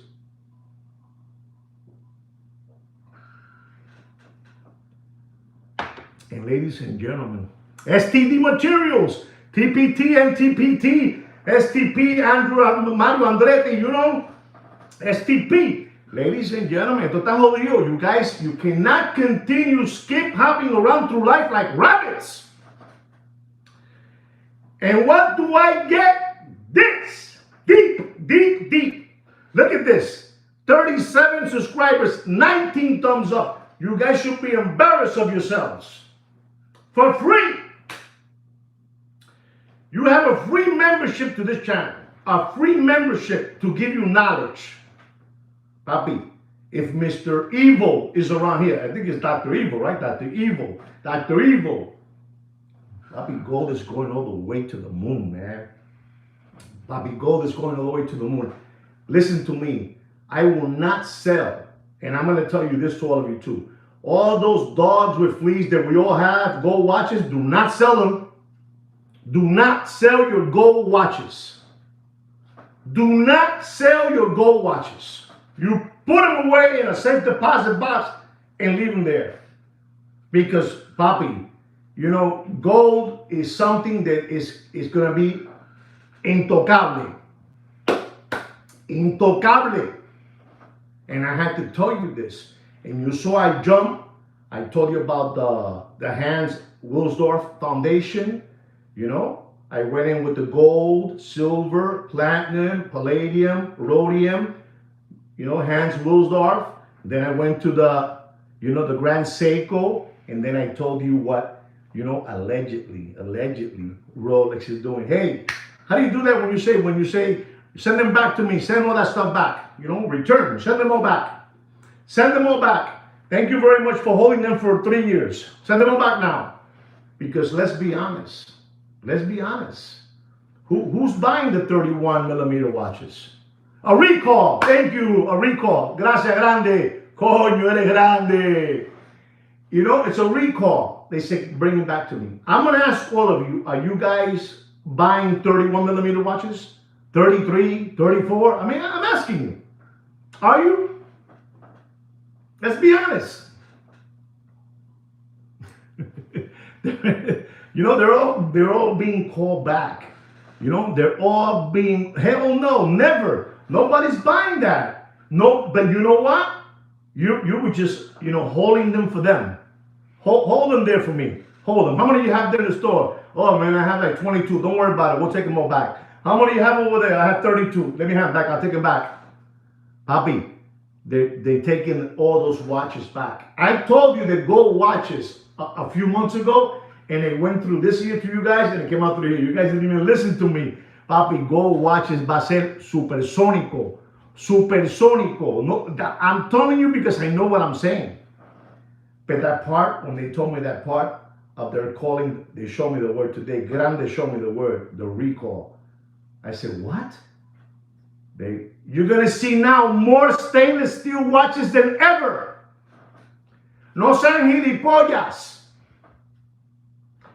And ladies and gentlemen, STD Materials, TPT and TPT, STP, Mario Andretti, you know, STP. Ladies and gentlemen, esto está jodido. You guys, you cannot continue skip hopping around through life like rabbits. And what do I get? This. Deep. Look at this. 37 subscribers, 19 thumbs up. You guys should be embarrassed of yourselves. For free. You have a free membership to this channel. A free membership to give you knowledge. Papi, if Mr. Evil is around here, I think it's Dr. Evil, right? Dr. Evil. Papi, gold is going all the way to the moon, man. Papi, gold is going all the way to the moon. Listen to me. I will not sell, and I'm going to tell you this to all of you too. All those dogs with fleas that we all have, gold watches, do not sell them. Do not sell your gold watches. Do not sell your gold watches. You put them away in a safe deposit box and leave them there. Because, papi, you know, gold is something that is going to be intocable. Intocable. And I had to tell you this. And you saw I jumped. I told you about the Hans Wilsdorf Foundation. You know, I went in with the gold, silver, platinum, palladium, rhodium. You know, Hans Wilsdorf. Then I went to the Grand Seiko. And then I told you what, allegedly, Rolex is doing. Hey, how do you do that when you say, send them back to me, send all that stuff back, return, send them all back. Send them all back. Thank you very much for holding them for 3 years. Send them all back now. Because let's be honest. Who's buying the 31 millimeter watches? A recall. Thank you. A recall. Gracias grande. Coño, eres grande. It's a recall. They say, bring it back to me. I'm going to ask all of you, are you guys buying 31 millimeter watches? 33, 34? I mean, I'm asking you. Are you? Let's be honest. They're all being called back. They're all being, hell no, never. Nobody's buying that. No, but you know what? You were just, holding them for them. Hold them there for me. Hold them. How many do you have there in the store? Oh man, I have like 22. Don't worry about it. We'll take them all back. How many do you have over there? I have 32. Let me have them back. I'll take them back. Papi, they taking all those watches back. I told you the gold watches a few months ago, and it went through this year to you guys, and it came out through here. You guys didn't even listen to me. Papi, gold watches va a ser supersónico. Supersónico. No, I'm telling you because I know what I'm saying. But that part, when they told me that part of their calling, they showed me the word today. Grande showed me the word, the recall. I said, what? You're going to see now more stainless steel watches than ever. No sean gilipollas.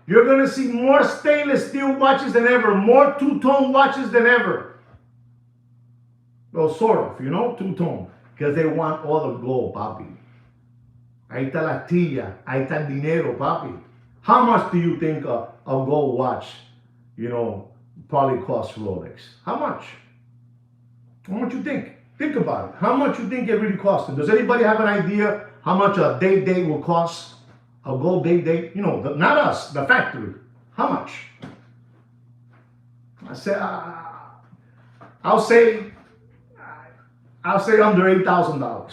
You're going to see more stainless steel watches than ever. More two-tone watches than ever. Well, sort of, two-tone. Because they want all the gold, papi. Ahí está la astilla. Ahí está el dinero, papi. How much do you think a gold watch, probably costs Rolex? How much? How much you think? Think about it. How much you think it really costs? Does anybody have an idea how much a day will cost? A gold day? Not us, the factory. How much? I said, I'll say under $8,000.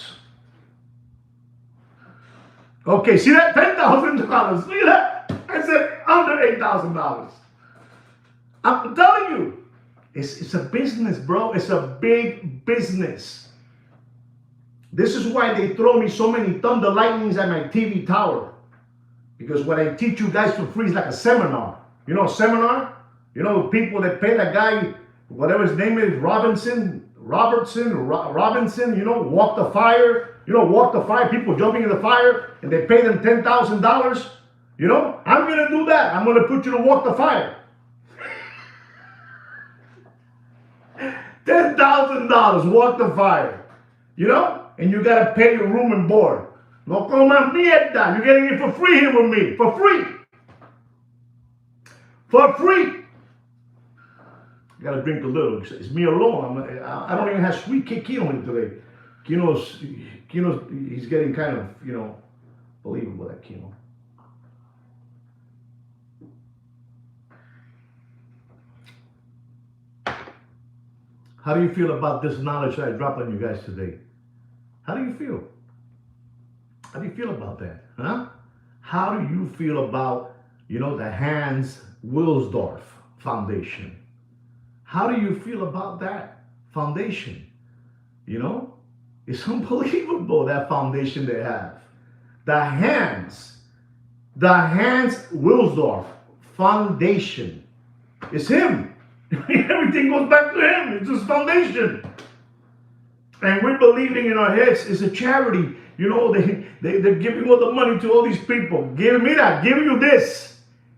Okay, see that? $10,000. See that? I said under $8,000. I'm telling you, it's a business, bro. It's a big business. This is why they throw me so many thunder lightnings at my TV tower. Because what I teach you guys for free is like a seminar. You know a seminar? People that pay that guy, whatever his name is, Robertson, walk the fire. Walk the fire, people jumping in the fire, and they pay them $10,000. I'm going to do that. I'm going to put you to walk the fire. $10,000, walk the fire. And you got to pay your room and board. No coman mierda. You're getting it for free here with me. For free. For free. I got to drink a little. It's me alone. I don't even have sweet Kino in today. Kino's, he's getting kind of, believable, that Kino. How do you feel about this knowledge that I dropped on you guys today? How do you feel? How do you feel about that? Huh? How do you feel about, the Hans Wilsdorf Foundation? How do you feel about that foundation? It's unbelievable, that foundation they have. The Hans Wilsdorf Foundation. It's him. Everything goes back to him. It's his foundation. And we're believing in our heads it's a charity. They're giving all the money to all these people. Give you this.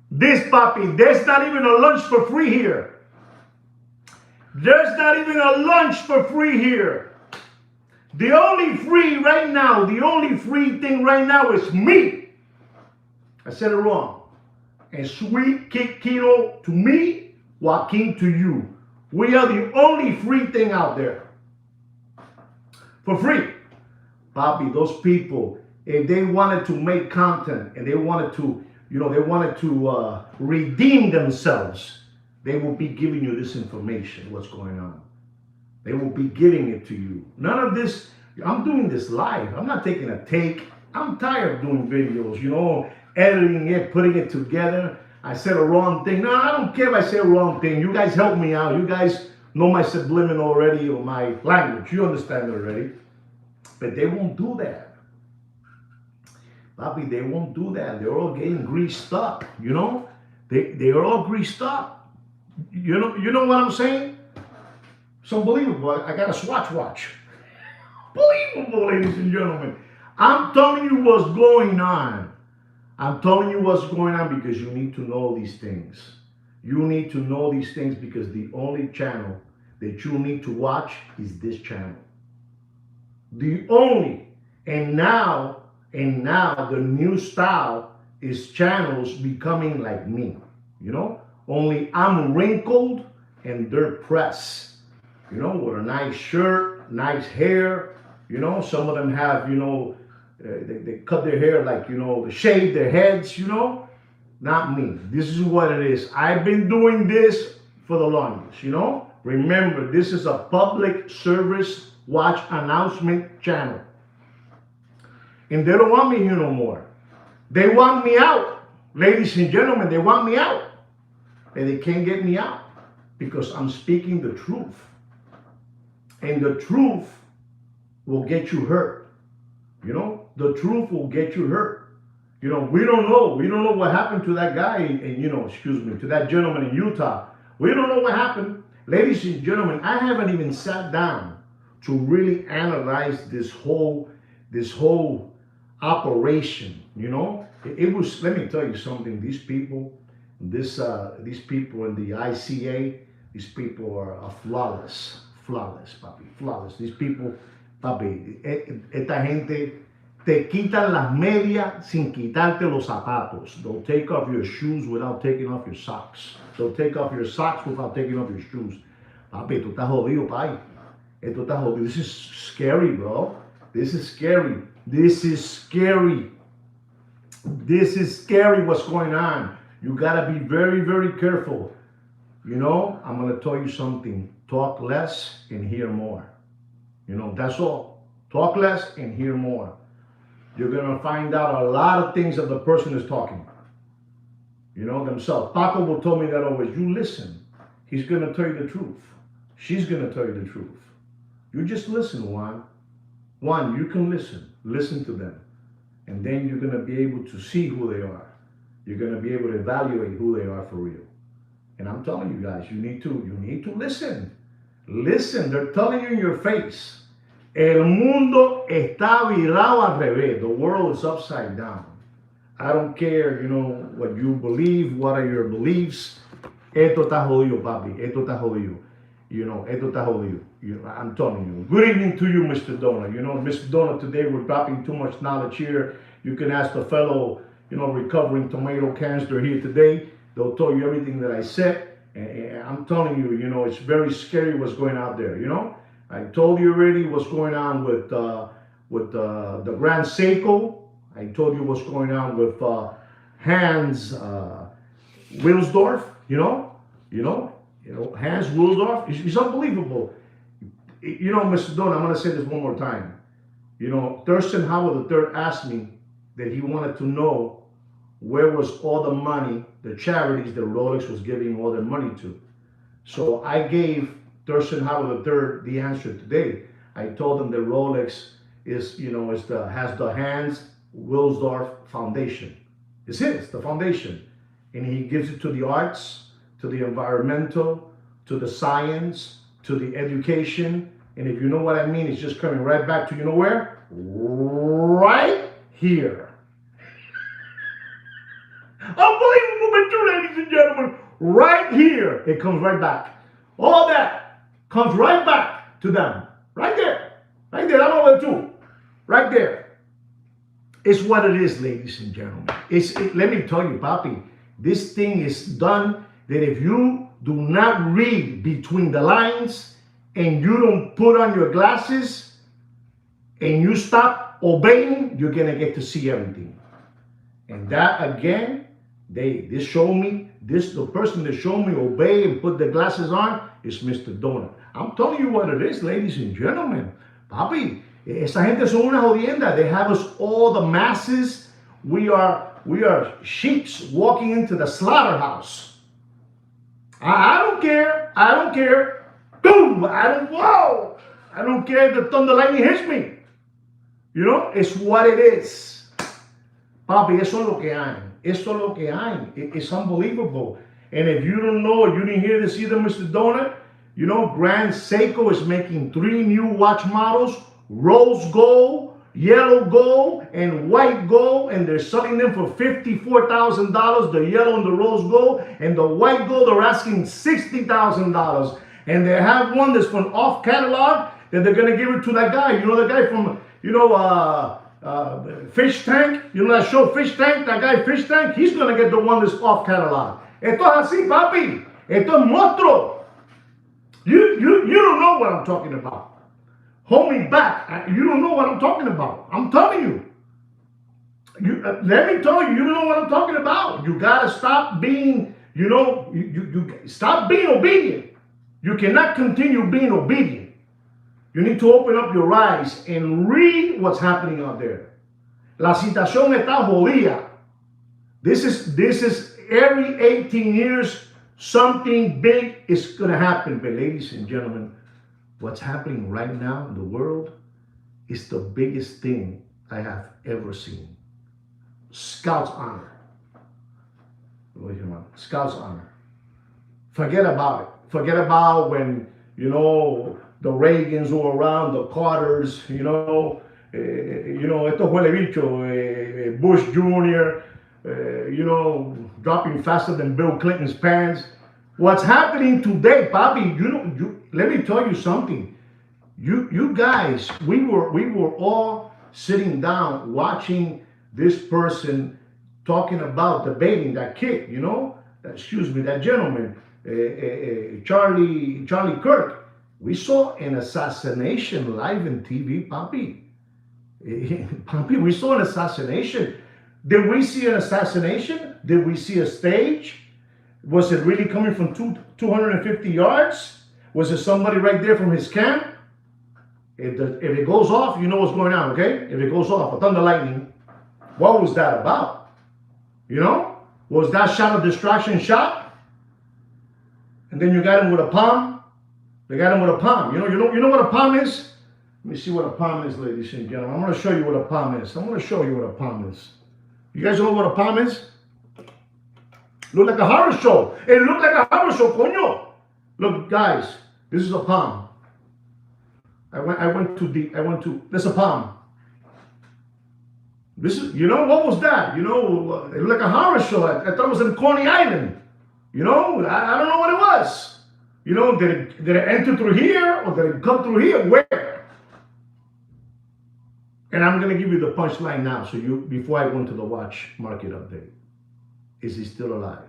This, papi. There's not even a lunch for free here. There's not even a lunch for free here. The only free thing right now is me. I said it wrong. And sweet Kino to me, Joaquin to you. We are the only free thing out there. For free. Papi, those people, if they wanted to make content and they wanted to, redeem themselves, they will be giving you this information, what's going on. They will be giving it to you. None of this, I'm doing this live. I'm not taking a take. I'm tired of doing videos, editing it, putting it together. I said a wrong thing. No, I don't care if I say a wrong thing. You guys help me out. You guys know my subliminal already, or my language. You understand it already. But they won't do that. Papi, they won't do that. They're all getting greased up, They are all greased up. You know what I'm saying? It's unbelievable. I got a Swatch watch. Unbelievable, ladies and gentlemen. I'm telling you what's going on. I'm telling you what's going on because you need to know these things. You need to know these things because the only channel that you need to watch is this channel. The only. And now the new style is channels becoming like me. Only I'm wrinkled and they're pressed. with a nice shirt, nice hair. Some of them have, they cut their hair like, they shave their heads, Not me. This is what it is. I've been doing this for the longest, Remember, this is a public service watch announcement channel. And they don't want me here no more. They want me out. Ladies and gentlemen, they want me out. And they can't get me out because I'm speaking the truth. And the truth will get you hurt. The truth will get you hurt. We don't know. We don't know what happened to that guy to that gentleman in Utah. We don't know what happened. Ladies and gentlemen, I haven't even sat down to really analyze this whole operation. It was, let me tell you something, these people in the ICA, these people are flawless, papi, flawless. These people, papi, esta gente te quitan las medias sin quitarte los zapatos. They'll take off your shoes without taking off your socks. They'll take off your socks without taking off your shoes. Papi, tú estás jodido, pai. Esto está jodido. This is scary, bro. This is scary. This is scary. This is scary what's going on. You gotta be very, very careful. I'm gonna tell you something. Talk less and hear more. That's all. Talk less and hear more. You're gonna find out a lot of things that the person is talking. Themselves. Paco will tell me that always. You listen. He's gonna tell you the truth. She's gonna tell you the truth. You just listen, Juan. Juan, you can listen. Listen to them. And then you're going to be able to see who they are. You're going to be able to evaluate who they are for real. And I'm telling you guys, you need to listen. Listen, they're telling you in your face. El mundo está virado al revés. The world is upside down. I don't care, what you believe, what are your beliefs. Esto está jodido, papi. Esto está jodido. Esto está jodido. I'm telling you. Good evening to you, Mr. Donut. Mr. Donut, today we're dropping too much knowledge here. You can ask the fellow, recovering tomato cans. They're here today. They'll tell you everything that I said. And I'm telling you, it's very scary what's going out there, I told you already what's going on with the Grand Seiko. I told you what's going on with Hans Wilsdorf, Hans Wilsdorf. It's unbelievable. Mr. Don, I'm going to say this one more time. Thurston Howell III asked me that he wanted to know where was all the money, the charities that Rolex was giving all their money to. So I gave Thurston Howell III the answer today. I told him that Rolex has the Hans Wilsdorf Foundation. It's his, the foundation. And he gives it to the arts, to the environmental, to the science, to the education. And if you know what I mean, it's just coming right back to, where? Right here. Unbelievable, but you, ladies and gentlemen, right here. It comes right back. All that comes right back to them. Right there. Right there. I'm over too. Right there. It's what it is, ladies and gentlemen. Let me tell you, papi, this thing is done that if you do not read between the lines and you don't put on your glasses and you stop obeying, you're going to get to see everything. And that, again, the person that showed me obey and put the glasses on is Mr. Donut. I'm telling you what it is, ladies and gentlemen. Papi, esa gente son una jodienda. They have us all, the masses. We are sheeps walking into the slaughterhouse. I don't care. Boom! I don't care if the thunder lightning hits me. It's what it is. Papi, eso es lo que hay. Eso es lo que hay. It's unbelievable. And if you don't know, or you didn't hear this either, Mr. Donut, Grand Seiko is making 3 new watch models, rose gold, yellow gold, and white gold, and they're selling them for $54,000, the yellow and the rose gold, and the white gold they're asking $60,000. And they have one that's from off catalog that they're gonna give it to that guy. The guy from Fish Tank. That show Fish Tank. That guy Fish Tank. He's gonna get the one that's off catalog. Esto es así, papi. Esto es monstruo. You don't know what I'm talking about. Hold me back. You don't know what I'm talking about. I'm telling you. Let me tell you, you don't know what I'm talking about. You gotta stop being, you stop being obedient. You cannot continue being obedient. You need to open up your eyes and read what's happening out there. La situación está jodida. This is every 18 years something big is gonna happen. But ladies and gentlemen, what's happening right now in the world is the biggest thing I have ever seen. Scout's honor. Scout's honor. Forget about it. Forget about when, the Reagans were around, the Carters, esto huele bicho, Bush Jr., dropping faster than Bill Clinton's pants. What's happening today, Bobby? Let me tell you something. You guys, we were all sitting down watching this person talking about debating that kid, that gentleman, Charlie Kirk. We saw an assassination live in TV, Papi. Papi, we saw an assassination. Did we see an assassination? Did we see a stage? Was it really coming from 250 yards? Was it somebody right there from his camp? If it goes off, you know what's going on, okay? If it goes off, a thunder lightning, what was that about? Was that shot a distraction shot? And then you got him with a palm? They got him with a palm. You know what a palm is? Let me see what a palm is, ladies and gentlemen. I'm going to show you what a palm is. I'm going to show you what a palm is. You guys know what a palm is? Look like a horror show. It looked like a horror show, coño. Look, guys, this is a palm. I went too deep. That's a palm. This is, what was that? It looked like a horror show. I thought it was in Coney Island. I don't know what it was. Did it enter through here or did it come through here? Where? And I'm going to give you the punchline now. So before I go into the watch market update, is he still alive?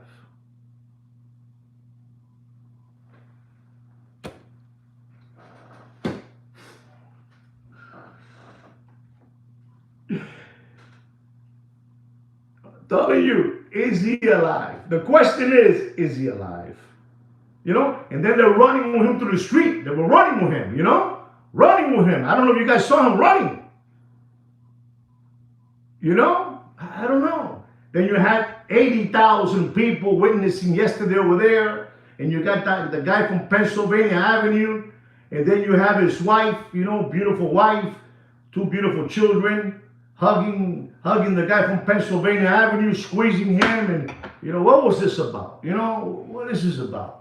Telling you, is he alive? The question is he alive? And then they're running with him through the street. They were running with him, running with him. I don't know if you guys saw him running. I don't know. Then you had 80,000 people witnessing yesterday over there. And you got the guy from Pennsylvania Avenue. And then you have his wife, beautiful wife, two beautiful children, hugging the guy from Pennsylvania Avenue, squeezing him. And, what was this about? What is this about?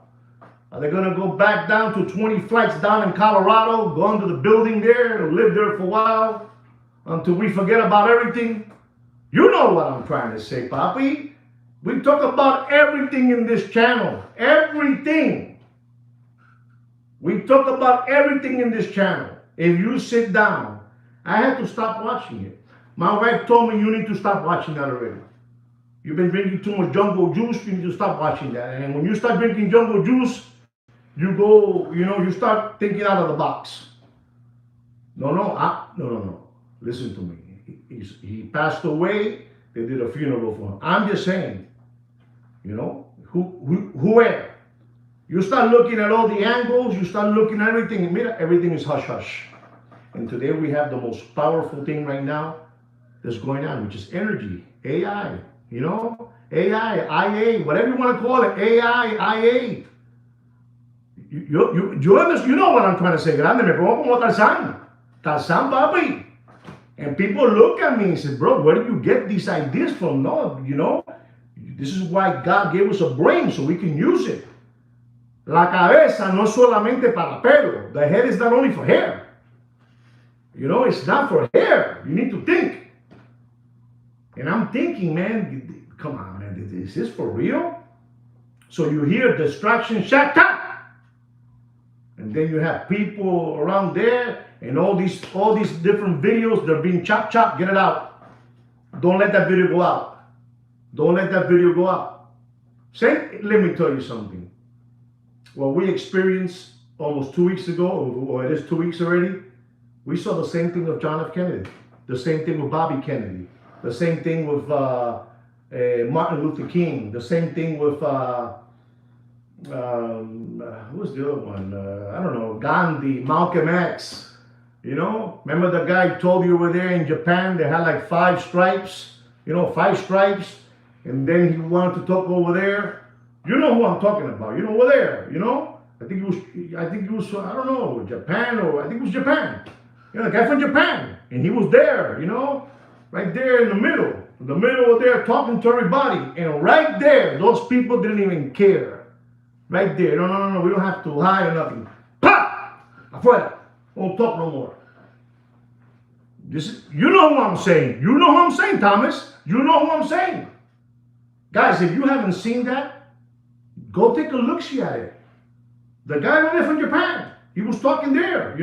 Are they going to go back down to 20 flights down in Colorado, go into the building there, and live there for a while until we forget about everything? You know what I'm trying to say, Papi. We talk about everything in this channel. Everything. We talk about everything in this channel. If you sit down, I had to stop watching it. My wife told me you need to stop watching that already. You've been drinking too much Jungle Juice, you need to stop watching that. And when you start drinking Jungle Juice, you go, you start thinking out of the box. No. Listen to me. He passed away. They did a funeral for him. I'm just saying, where? You start looking at all the angles. You start looking at everything. And everything is hush hush. And today we have the most powerful thing right now that's going on, which is energy, AI. AI, IA, whatever you want to call it, AI, IA. You know what I'm trying to say. Grande, me pongo como Tarzán. Tarzán, papi. And people look at me and say, bro, where do you get these ideas from? No, this is why God gave us a brain so we can use it. La cabeza no solamente para pelo. The head is not only for hair. It's not for hair. You need to think. And I'm thinking, man, come on, man, is this for real? So you hear distraction, shut up. And then you have people around there and all these different videos, they're being chop, get it out. Don't let that video go out. Don't let that video go out. Let me tell you something. What we experienced almost 2 weeks ago, or it is 2 weeks already, we saw the same thing with John F. Kennedy, the same thing with Bobby Kennedy, the same thing with Martin Luther King, the same thing with who's the other one? I don't know, Gandhi, Malcolm X. You know, remember the guy told you over there in Japan they had like 5 stripes, 5 stripes, and then he wanted to talk over there. You know who I'm talking about. Over there, I think it was, I don't know, Japan, or I think it was Japan. The guy from Japan, and he was there, right there in the middle of there talking to everybody, and right there, those people didn't even care. Right there, no, we don't have to hide or nothing. Pop! Afuera. Won't talk no more. You know who I'm saying. You know who I'm saying, Thomas. You know who I'm saying. Guys, if you haven't seen that, go take a look-see at it. The guy right there from Japan, he was talking there,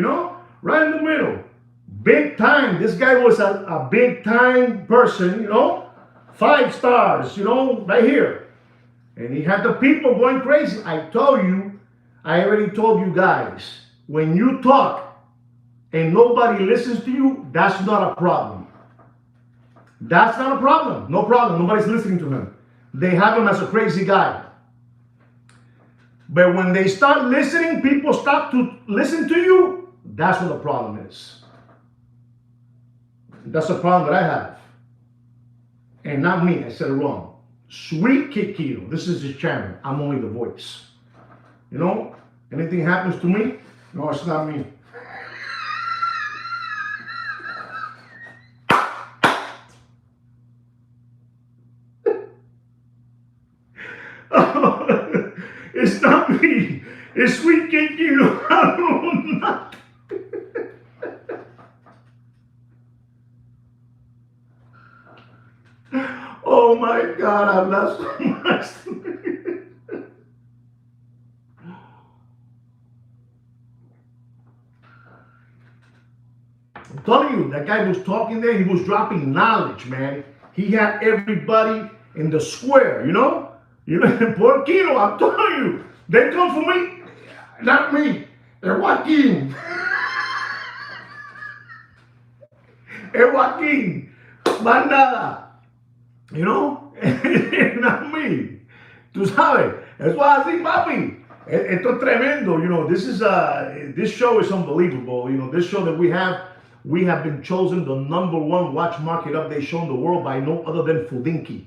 right in the middle. Big time. This guy was a big time person, 5 stars, right here. And he had the people going crazy. I already told you guys, when you talk and nobody listens to you, that's not a problem. That's not a problem. No problem. Nobody's listening to him. They have him as a crazy guy. But when they start listening, people start to listen to you, that's what the problem is. That's the problem that I have. And not me. I said it wrong. Sweet Kid Keto. This is his channel. I'm only the voice. Anything happens to me, no, it's not me. It's not me. It's Sweet Kid Keto. I don't know. Oh my God, I've lost so much. I'm telling you, that guy was talking there. He was dropping knowledge, man. He had everybody in the square, Poor Kino, I'm telling you, they come for me, not me. They're Joaquin. It's Joaquin. Más nada. Not me. Tú sabes. Eso es así, papi. Esto es tremendo. This show is unbelievable. This show that we have been chosen the #1 watch market update show in the world by no other than Fudinki.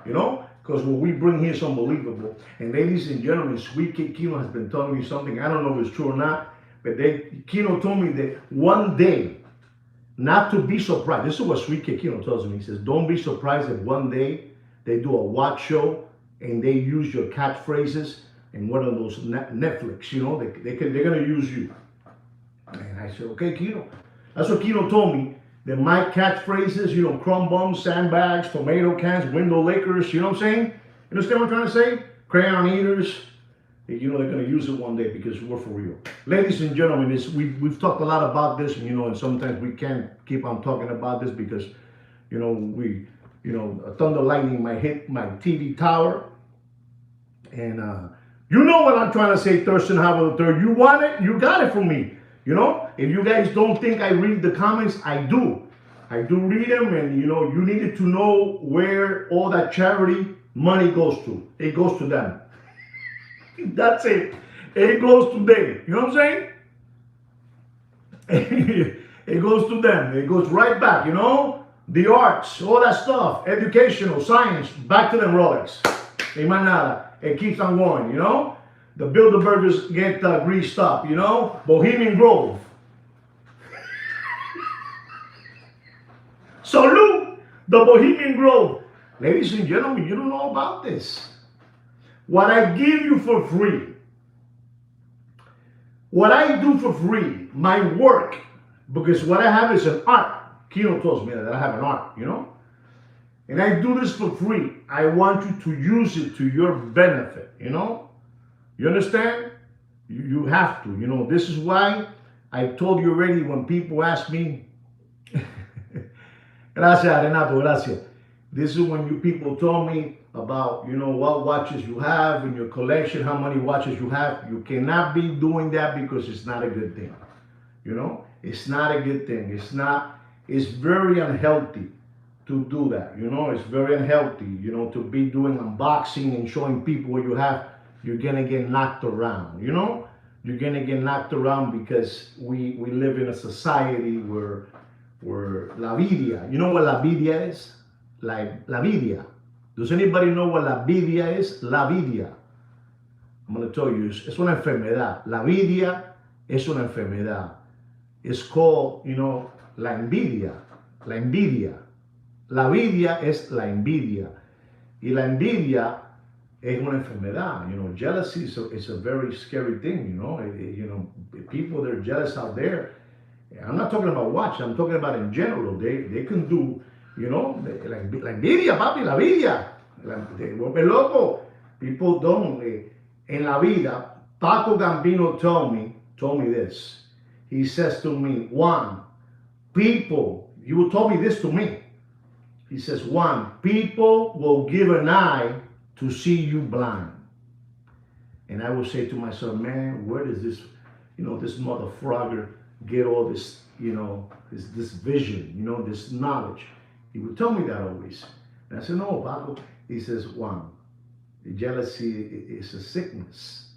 Because what we bring here is unbelievable. And ladies and gentlemen, Sweet Kid Kino has been telling me something. I don't know if it's true or not, but Kino told me that one day, not to be surprised. This is what Sweet Kid Kino tells me. He says, don't be surprised if one day they do a watch show and they use your catchphrases in one of those Netflix, they're going to use you. And I said, okay, Kino. That's what Kino told me. That my catchphrases, crumb bums, sandbags, tomato cans, window lickers, you know what I'm saying? You understand what I'm trying to say? Crayon eaters. They're going to use it one day because we're for real. Ladies and gentlemen, we've talked a lot about this, and sometimes we can't keep on talking about this because, a thunder lightning might hit my TV tower. And you know what I'm trying to say, Thurston Howard III. You want it, you got it from me. If you guys don't think I read the comments, I do. I do read them, and you needed to know where all that charity money goes to. It goes to them. That's it. It goes to them. You know what I'm saying? It goes to them. It goes right back, The arts, all that stuff, educational, science, back to them Rolex. Ain't nada. It keeps on going, The Bilderbergers get greased up, Bohemian Grove. Salute the Bohemian Grove. Ladies and gentlemen, you don't know about this. What I give you for free, what I do for free, my work, because what I have is an art. Kino tells me that I have an art, And I do this for free. I want you to use it to your benefit, You understand? You have to. This is why I told you already when people ask me, gracias, Renato, gracias. This is when you people told me about, what watches you have in your collection, how many watches you have. You cannot be doing that because it's not a good thing. It's not a good thing. It's very unhealthy to do that. It's very unhealthy, to be doing unboxing and showing people what you have. You're gonna get knocked around, You're gonna get knocked around because we live in a society where la vidia, you know what la vidia is? Like la vidia. Does anybody know what la vidia is? La vidia. I'm gonna tell you, es una enfermedad. La vidia es una enfermedad. It's called, la envidia. La envidia. La envidia es la envidia. Y la envidia es una enfermedad. Jealousy is a very scary thing. People that are jealous out there. I'm not talking about watch. I'm talking about in general. They can do, la envidia, papi, la envidia. Te vuelve loco. People don't. En la vida, Paco Gambino told me this. He says to me, Juan, you told me this to me. He says, Juan, people will give an eye to see you blind. And I will say to myself, man, where does this mother frogger get all this, this vision, this knowledge? He would tell me that always. And I said, no, Paco. He says, Juan, jealousy is a sickness,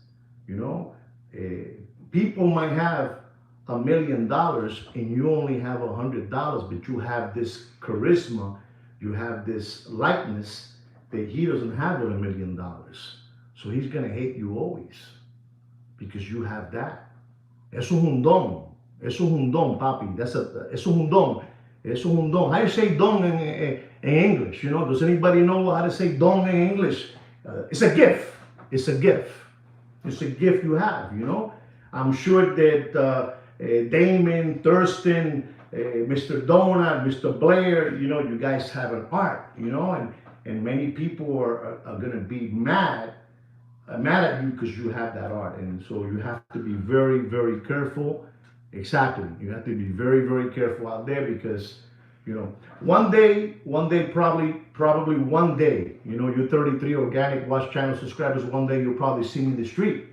people might have $1 million and you only have $100, but you have this charisma, you have this likeness that he doesn't have with $1 million. So he's gonna hate you always because you have that. Eso es un don. Eso es un don, papi. Eso es un don. Eso es un don. How do you say don in English? Does anybody know how to say don in English? It's a gift. It's a gift. It's a gift you have, I'm sure that Damon, Thurston, Mr. Donut, Mr. Blair, you guys have an art, and many people are going to be mad at you because you have that art. And so you have to be very, very careful. Exactly. You have to be very, very careful out there because, one day, probably one day, your 33 organic watch channel subscribers, one day you'll probably see me in the street.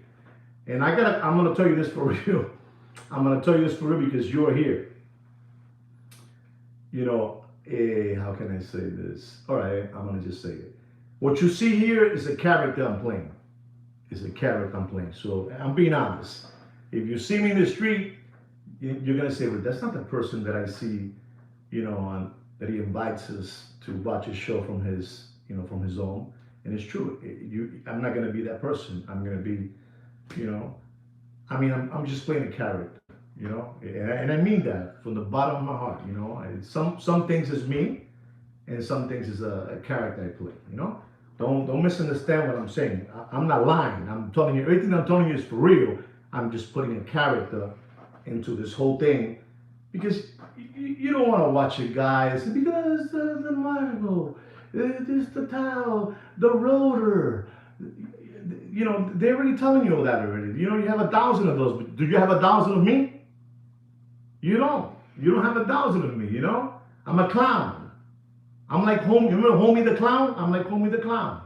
And I'm going to tell you this for real. I'm going to tell you this for real because you're here. How can I say this? All right, I'm going to just say it. What you see here is a character I'm playing. It's a character I'm playing. So I'm being honest. If you see me in the street, you're going to say, well, that's not the person that I see, that he invites us to watch a show from his own. And it's true. I'm not going to be that person. I'm going to be, I'm just playing a character, and I mean that from the bottom of my heart, some things is me and some things is a character I play, Don't misunderstand what I'm saying. I'm not lying. I'm telling you, everything I'm telling you is for real. I'm just putting a character into this whole thing because you don't want to watch a guy say, because the Marvel, this the towel, the rotor. They're already telling you all that already. You have 1,000 of those. But do you have 1,000 of me? You don't. You don't have 1,000 of me, I'm a clown. I'm like Homie. You remember Homie the Clown? I'm like Homie the Clown.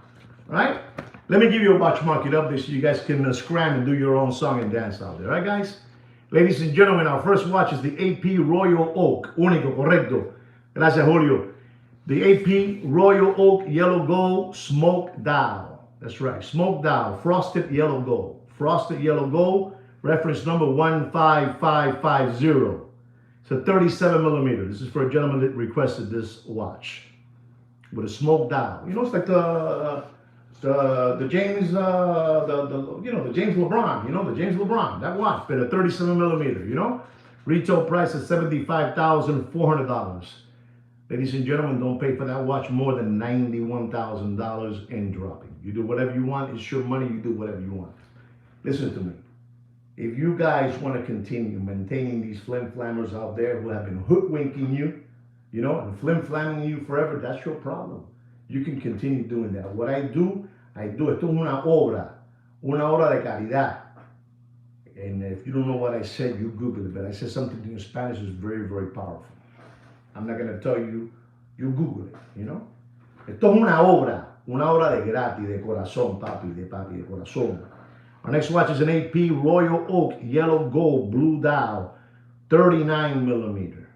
Right? Let me give you a watch market update so you guys can scram and do your own song and dance out there. Right, guys? Ladies and gentlemen, our first watch is the AP Royal Oak. Único, correcto. Gracias, Julio. The AP Royal Oak Yellow Gold Smoke Dial. That's right, Smoke Dial, Frosted Yellow Gold. Frosted Yellow Gold, reference number 15550. It's a 37 millimeter. This is for a gentleman that requested this watch with a smoke dial. It's like the James, the James LeBron, the James LeBron, that watch, but a 37 millimeter, Retail price is $75,400. Ladies and gentlemen, don't pay for that watch more than $91,000 and dropping. You do whatever you want. It's your money. You do whatever you want. Listen to me. If you guys want to continue maintaining these flim-flammers out there who have been hoodwinking you, and flim-flamming you forever, that's your problem. You can continue doing that. What I do. Esto es una obra de calidad. And if you don't know what I said, you Google it. But I said something in Spanish is very, very powerful. I'm not going to tell you. You Google it, Esto es una obra de gratis, de corazón, papi, de corazón. Our next watch is an AP Royal Oak Yellow Gold Blue Dial, 39 millimeter.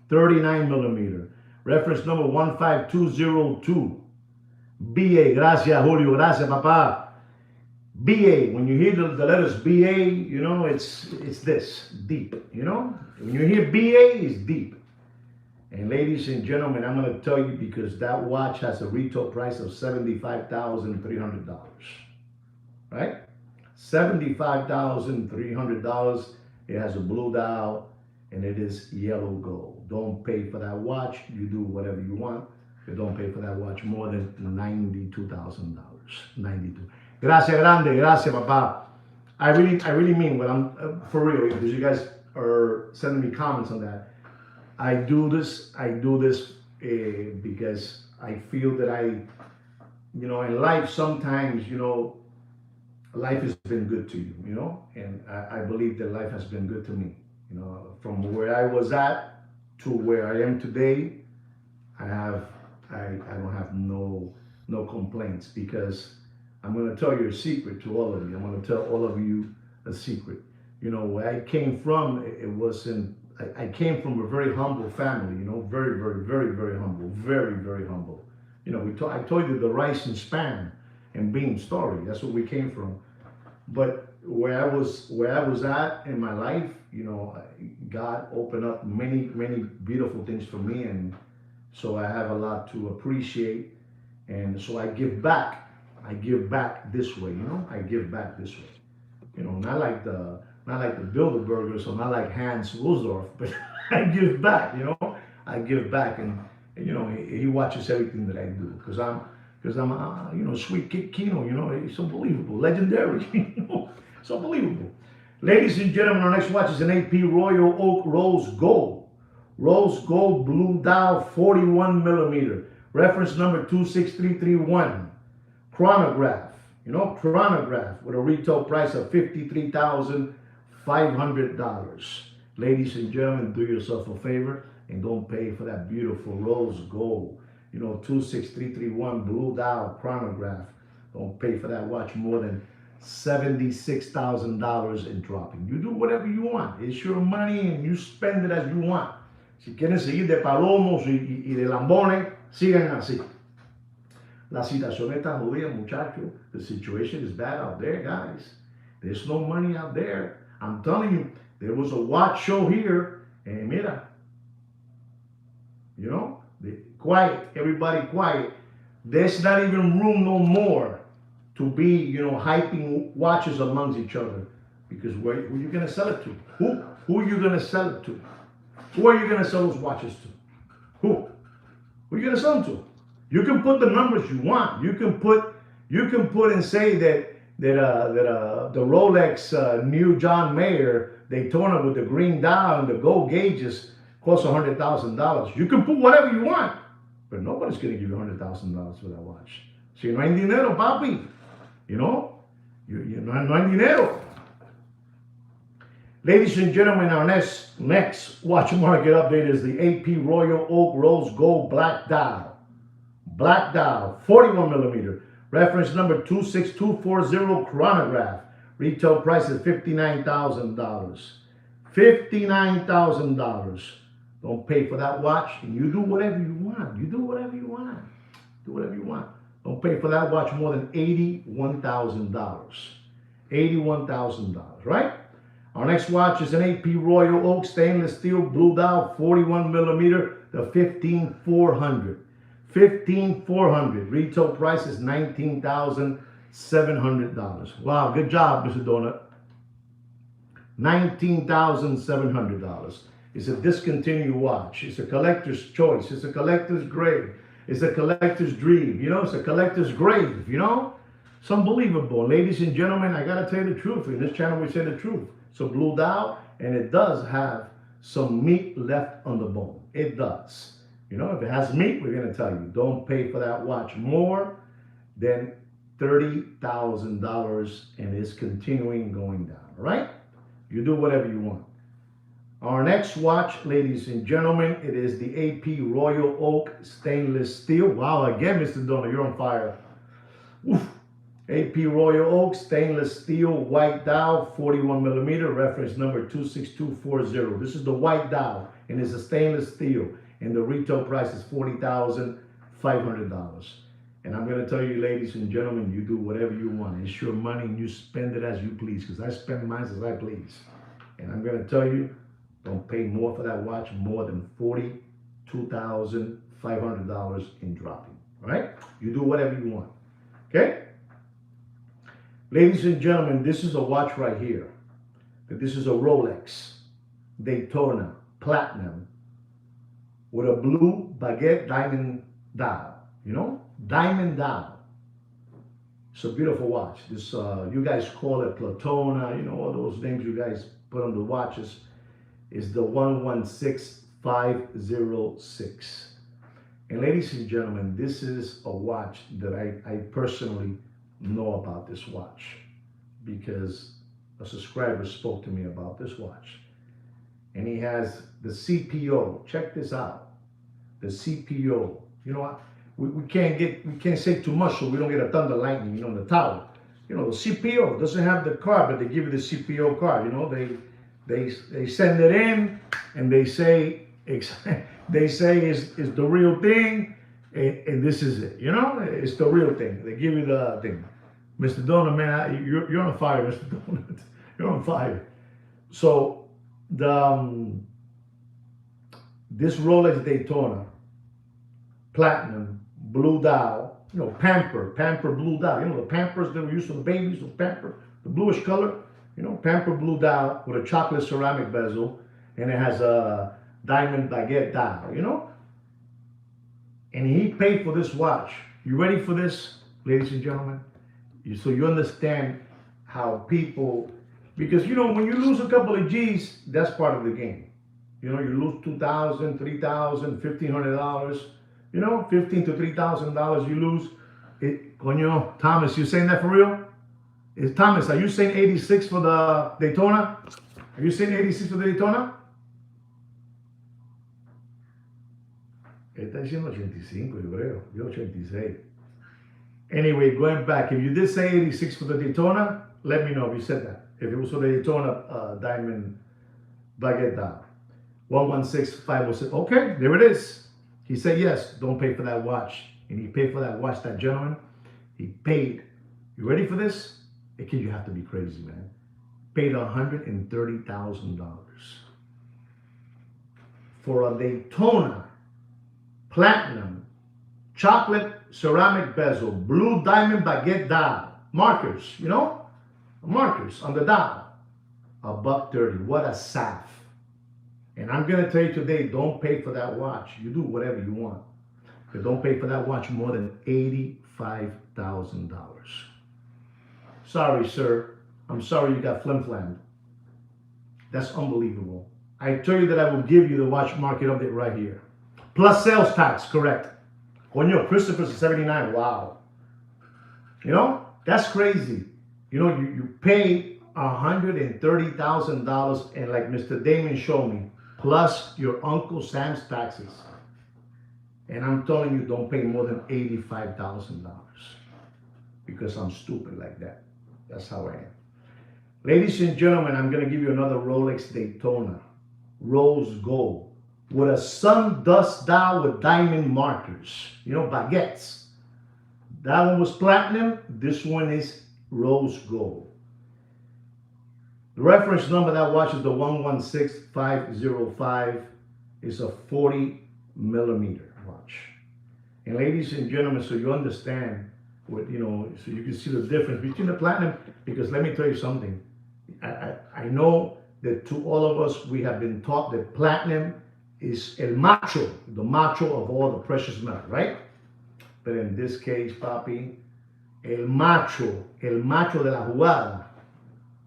39 millimeter. Reference number 15202. BA. Gracias, Julio. Gracias, papá. BA. When you hear the letters BA, you know, it's this, deep, you know? When you hear BA, it's deep. And ladies and gentlemen, I'm going to tell you because that watch has a retail price of $75,300. Right? $75,300. It has a blue dial and it is yellow gold. Don't pay for that watch. You do whatever you want, but don't pay for that watch more than $92,000. 92. Gracias, grande. Gracias, papá. I really mean what I'm for real because you guys are sending me comments on that. I do this because I feel that in life sometimes, life has been good to you, and I believe that life has been good to me. From where I was at to where I am today, I don't have no complaints because I'm going to tell you a secret to all of you. I'm going to tell all of you a secret. Where I came from, I came from a very humble family, very, very, very, very humble, very, very humble. I told you the rice and spam and bean story. That's where we came from. But where I was at in my life, God opened up many, many beautiful things for me, and so I have a lot to appreciate, and so I give back. I give back this way, I give back this way. Not like the Bilderbergers or not like Hans Wilsdorf, but I give back, I give back, and he watches everything that I do because I'm Sweet Kid Kino, it's unbelievable, legendary, it's unbelievable. Ladies and gentlemen, our next watch is an AP Royal Oak Rose Gold Blue Dial, 41 millimeter, reference number 26331, chronograph. Chronograph with a retail price of $53,500. Ladies and gentlemen, do yourself a favor and don't pay for that beautiful rose gold. 26331 blue dial chronograph. Don't pay for that watch more than $76,000 in dropping. You do whatever you want. It's your money and you spend it as you want. Si quieren seguir de palomos y de lambones, sigan así. La situación está jodida, muchachos. The situation is bad out there, guys. There's no money out there. I'm telling you, there was a watch show here, and mira, quiet, everybody quiet. There's not even room no more to be, hyping watches amongst each other. Because who are you going to sell it to? Who are you going to sell it to? Who are you going to sell those watches to? Who are you going to sell them to? You can put the numbers you want. You can put and say that the Rolex new John Mayer Daytona with the green dial and the gold gauges costs $100,000. You can put whatever you want, but nobody's going to give you $100,000 for that watch. Si no hay dinero, papi, no hay dinero. Ladies and gentlemen, our next watch market update is the AP Royal Oak Rose Gold Black Dial. Black dial, 41 millimeter. Reference number 26240 chronograph. Retail price is $59,000. $59,000. Don't pay for that watch, and you do whatever you want. Do whatever you want. Don't pay for that watch more than $81,000. $81,000, right? Our next watch is an AP Royal Oak stainless steel blue dial, 41 millimeter, the 15400. 15400. Retail price is $19,700. Wow, good job, Mr. Donut. $19,700. It's a discontinued watch. It's a collector's choice. It's a collector's grade. It's a collector's dream. It's a collector's grave. It's unbelievable. Ladies and gentlemen, I gotta tell you the truth. In this channel, we say the truth. It's a blue dial, and it does have some meat left on the bone. It does. If it has meat, we're going to tell you, don't pay for that watch more than $30,000, and it's continuing going down, all right? You do whatever you want. Our next watch, ladies and gentlemen, it is the AP Royal Oak Stainless Steel. Wow, again, Mr. Donald, you're on fire. Oof. AP Royal Oak Stainless Steel White Dial, 41 millimeter, reference number 26240. This is the white dial, and it's a stainless steel, and the retail price is $40,500. And I'm going to tell you, ladies and gentlemen, you do whatever you want. It's your money, and you spend it as you please, because I spend mine as I please. And I'm going to tell you, don't pay more for that watch, more than $42,500 in dropping. All right? You do whatever you want. Okay? Ladies and gentlemen, this is a watch right here. This is a Rolex Daytona Platinum with a blue baguette diamond dial. You know? Diamond dial. It's a beautiful watch. This you guys call it Platona, you know, all those names you guys put on the watches. Is the 116506. And ladies and gentlemen, this is a watch that I personally know about this watch because a subscriber spoke to me about this watch. And he has the CPO. Check this out. The CPO. You know what? We can't say too much so we don't get a thunder lightning, you know, in the tower. You know, the CPO doesn't have the card, but they give you the CPO card. You know, they send it in and they say it's the real thing, and this is it. You know, it's the real thing. They give you the thing. Mr. Donut, man, you're on fire, Mr. Donut. You're on fire. So this Rolex Daytona Platinum blue dial, you know, Pamper blue dial. You know the Pampers that we use for the babies, the Pamper, the bluish color. You know, Pamper blue dial with a chocolate ceramic bezel, and it has a diamond baguette dial, you know? And he paid for this watch. You ready for this, ladies and gentlemen? So you understand how people, because, you know, when you lose a couple of G's, that's part of the game. You know, you lose $2,000, $3,000, $1,500, you know, $1,500 to $3,000 you lose. Coño, Thomas, you saying that for real? Thomas, are you saying 86 for the Daytona? Are you saying 86 for the Daytona? Él está diciendo 85, yo creo. Yo 86. Anyway, going back, if you did say 86 for the Daytona, let me know if you said that. If it was for the Daytona diamond baguette dial. 116506. Okay, there it is. He said yes, don't pay for that watch. And he paid for that watch, that gentleman. He paid. You ready for this? A kid, you have to be crazy, man. Paid $130,000 for a Daytona Platinum chocolate ceramic bezel, blue diamond baguette dial, markers, you know, markers on the dial. $130. What a saf. And I'm gonna tell you today, don't pay for that watch. You do whatever you want, but don't pay for that watch more than $85,000. Sorry, sir. I'm sorry you got flim-flammed. That's unbelievable. I tell you that I will give you the watch market update right here. Plus sales tax, correct. Coño, Christopher's 79. Wow. You know, that's crazy. You know, you pay $130,000 and like Mr. Damon showed me, plus your Uncle Sam's taxes. And I'm telling you, don't pay more than $85,000 because I'm stupid like that. That's how I am. Ladies and gentlemen, I'm going to give you another Rolex Daytona, rose gold, with a sun dust dial with diamond markers, you know, baguettes. That one was platinum. This one is rose gold. The reference number of that watch is the 116505. It's a 40 millimeter watch. And ladies and gentlemen, so you understand what, you know, so you can see the difference between the platinum, because let me tell you something. I know that to all of us, we have been taught that platinum is el macho, the macho of all the precious metal, right? But in this case, papi, el macho de la jugada,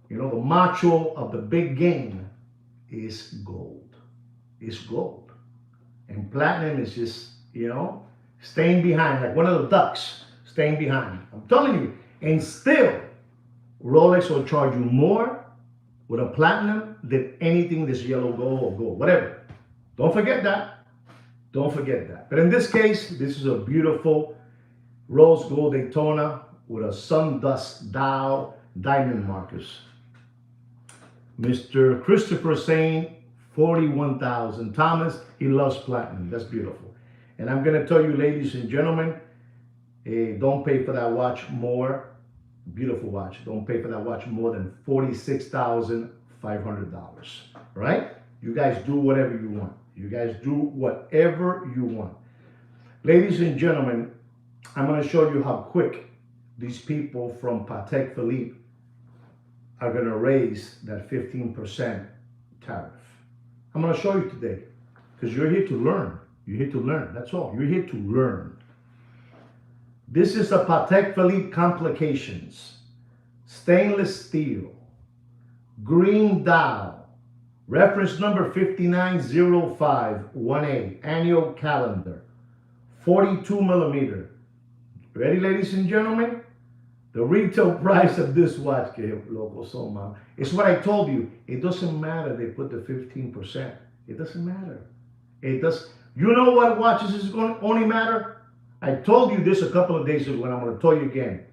you know, the macho of the big game is gold. It's gold. And platinum is just, you know, staying behind, like one of the ducks staying behind. I'm telling you. And still, Rolex will charge you more with a platinum than anything that's yellow gold or gold, whatever. Don't forget that. Don't forget that. But in this case, this is a beautiful rose gold Daytona with a Sundust dial diamond markers. Mr. Christopher saying 41,000. Thomas, he loves platinum. That's beautiful. And I'm going to tell you, ladies and gentlemen, don't pay for that watch more. Beautiful watch. Don't pay for that watch more than $46,500. Right? You guys do whatever you want. You guys do whatever you want. Ladies and gentlemen, I'm going to show you how quick these people from Patek Philippe are going to raise that 15% tariff. I'm going to show you today because you're here to learn. You're here to learn. That's all. You're here to learn. This is a Patek Philippe Complications. Stainless steel. Green dial. Reference number 59051A. Annual calendar. 42 millimeter. Ready, ladies and gentlemen? The retail price of this watch, loco soma, it's what I told you. It doesn't matter they put the 15%. It doesn't matter. It does. You know what watches is going to only matter? I told you this a couple of days ago, and I'm going to tell you again.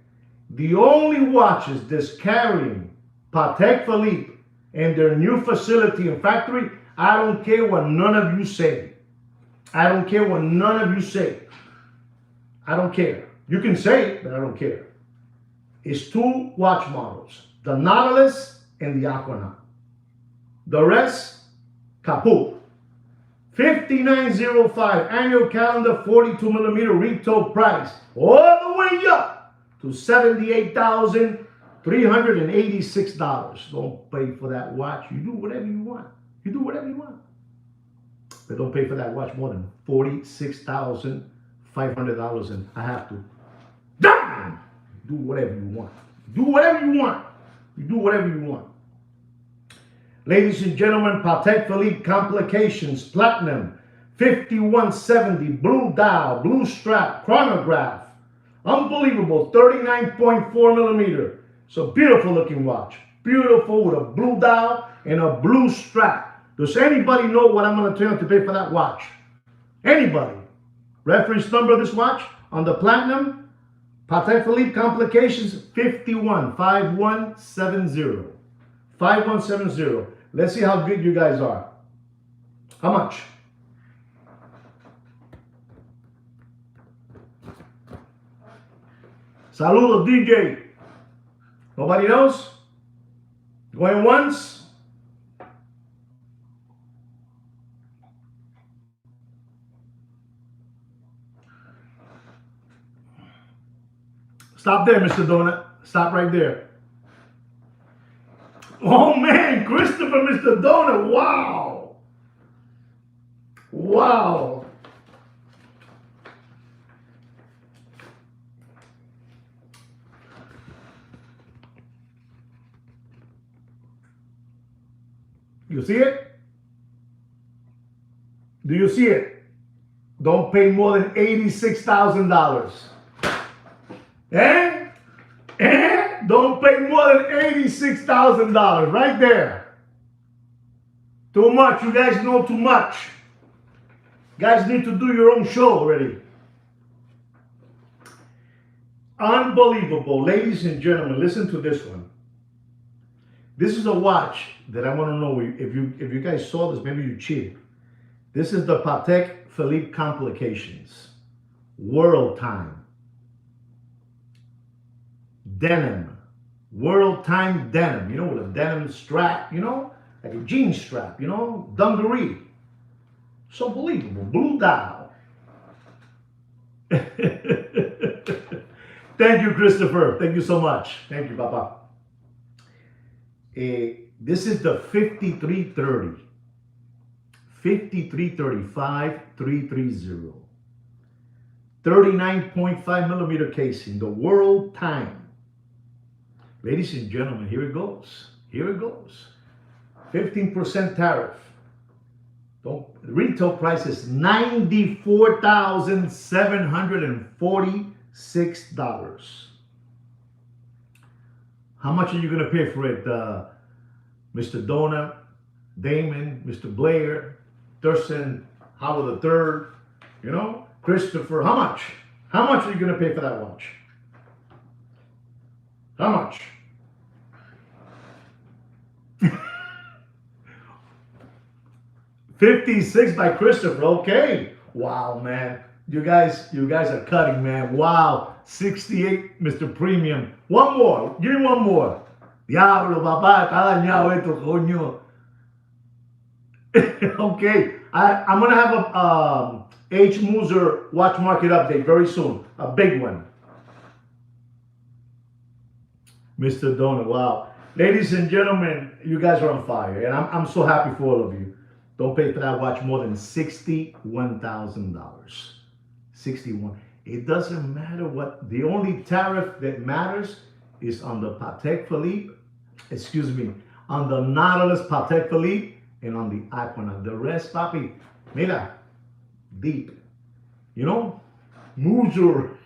The only watches that's carrying Patek Philippe and their new facility and factory, I don't care what none of you say. I don't care what none of you say. I don't care. You can say it, but I don't care. It's two watch models, the Nautilus and the Aquanaut. The rest, kaput. 5905 annual calendar, 42 millimeter retail price, all the way up to $78,386. Don't pay for that watch. You do whatever you want. You do whatever you want. But don't pay for that watch more than $46,500, and I have to. Damn! Do whatever you want. Do whatever you want. You do whatever you want. Ladies and gentlemen, Patek Philippe Complications, Platinum, 5170, blue dial, blue strap, chronograph. Unbelievable, 39.4 millimeter. It's a beautiful looking watch. Beautiful with a blue dial and a blue strap. Does anybody know what I'm going to tell you to pay for that watch? Anybody? Reference number of this watch on the Platinum, Patek Philippe Complications, 5170. 5170. Let's see how good you guys are. How much? Saludos, DJ. Nobody knows? Going once? Stop there, Mr. Donut. Stop right there. Oh man, Christopher, Mr. Donut, wow. Wow. You see it? Do you see it? Don't pay more than $86,000. Eh? Don't pay more than $86,000 right there. Too much. You guys know too much. You guys need to do your own show already. Unbelievable. Ladies and gentlemen, listen to this one. This is a watch that I want to know if you guys saw this, maybe you cheated. This is the Patek Philippe Complications. World Time. Denim. World Time denim. You know, with a denim strap, you know, like a jean strap, you know, dungaree. So unbelievable. Blue dial. Thank you, Christopher. Thank you so much. Thank you, Papa. This is the 5330. 5335 330. 39.5 millimeter casing. The World Time. Ladies and gentlemen, here it goes. Here it goes. 15% tariff. The retail price is $94,746. How much are you going to pay for it, Mr. Donut, Damon, Mr. Blair, Thurston, Howard III, you know, Christopher. How much? How much are you going to pay for that watch? How much? $56 by Christopher. Okay. Wow, man. You guys are cutting, man. Wow. 68, Mr. Premium. One more. Give me one more. Diablo, papá, está dañado esto, coño. Okay. I'm going to have a H. Mooser watch market update very soon. A big one. Mr. Donut, wow. Ladies and gentlemen, you guys are on fire. And I'm so happy for all of you. Don't pay for that watch more than $61,000. 61. It doesn't matter what. The only tariff that matters is on the Patek Philippe, on the Nautilus Patek Philippe, and on the Aquanaut. The rest, papi, mira, deep. You know, Mooser.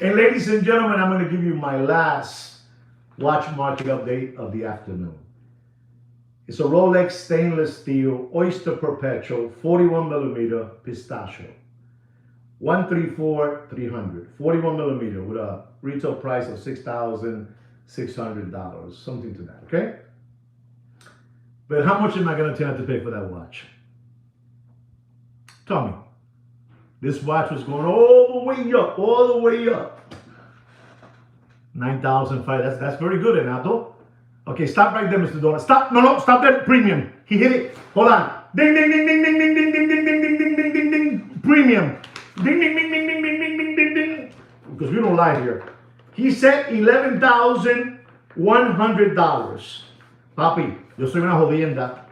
And ladies and gentlemen, I'm going to give you my last watch market update of the afternoon. It's a Rolex stainless steel Oyster Perpetual 41 millimeter pistachio. 134,300. 41 millimeter with a retail price of $6,600. Something to that, okay? But how much am I going to have to pay for that watch? Tell me. This watch was going all the way up, all the way up. 9,500. That's very good, Renato. Okay, stop right there, Mr. Donut. Stop. No, stop that. Premium. He hit it. Hold on. Ding, ding, ding, ding, ding, ding, ding, ding, ding, ding, ding, ding, ding, ding, ding. Premium. Ding, ding, ding, ding, ding, ding, ding, ding, ding, ding. Because we don't lie here. He said $11,100. Papi, yo soy una jodienda.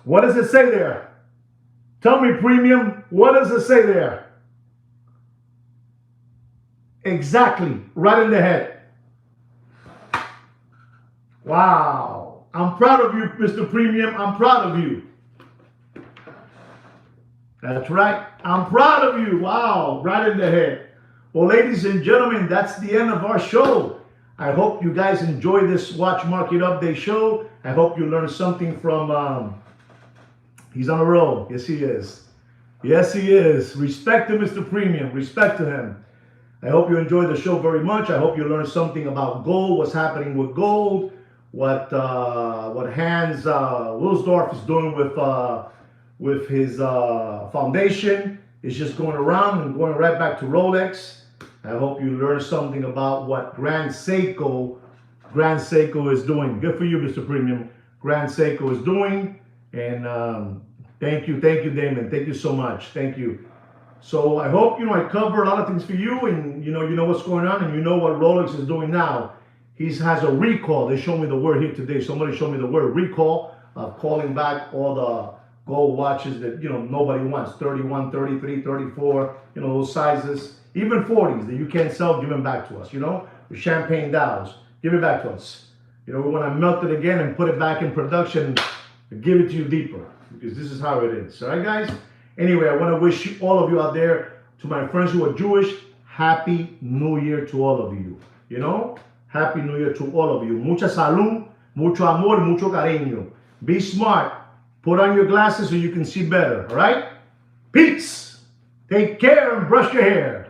What does it say there? Tell me, Premium, what does it say there? Exactly, right in the head. Wow. I'm proud of you, Mr. Premium. I'm proud of you. That's right. I'm proud of you. Wow, right in the head. Well, ladies and gentlemen, that's the end of our show. I hope you guys enjoy this Watch Market Update show. I hope you learned something from... He's on a roll. Yes, he is. Yes, he is. Respect to Mr. Premium. Respect to him. I hope you enjoyed the show very much. I hope you learned something about gold, what's happening with gold, what Hans Wilsdorf is doing with his foundation. It's just going around and going right back to Rolex. I hope you learned something about what Grand Seiko is doing. Good for you, Mr. Premium. Grand Seiko is doing. And thank you, Damon. Thank you so much. Thank you. So I hope, I cover a lot of things for you, and you know what's going on, and you know what Rolex is doing now. He has a recall. They showed me the word here today. Somebody showed me the word recall of calling back all the gold watches that, nobody wants. 31, 33, 34, those sizes. Even 40s that you can't sell, give them back to us, The champagne dials, give it back to us. We want to melt it again and put it back in production and give it to you deeper, because this is how it is. All right, guys? Anyway, I want to wish all of you out there, to my friends who are Jewish, Happy New Year to all of you. Happy New Year to all of you. Mucha salud, mucho amor, mucho cariño. Be smart. Put on your glasses so you can see better. All right? Peace. Take care and brush your hair.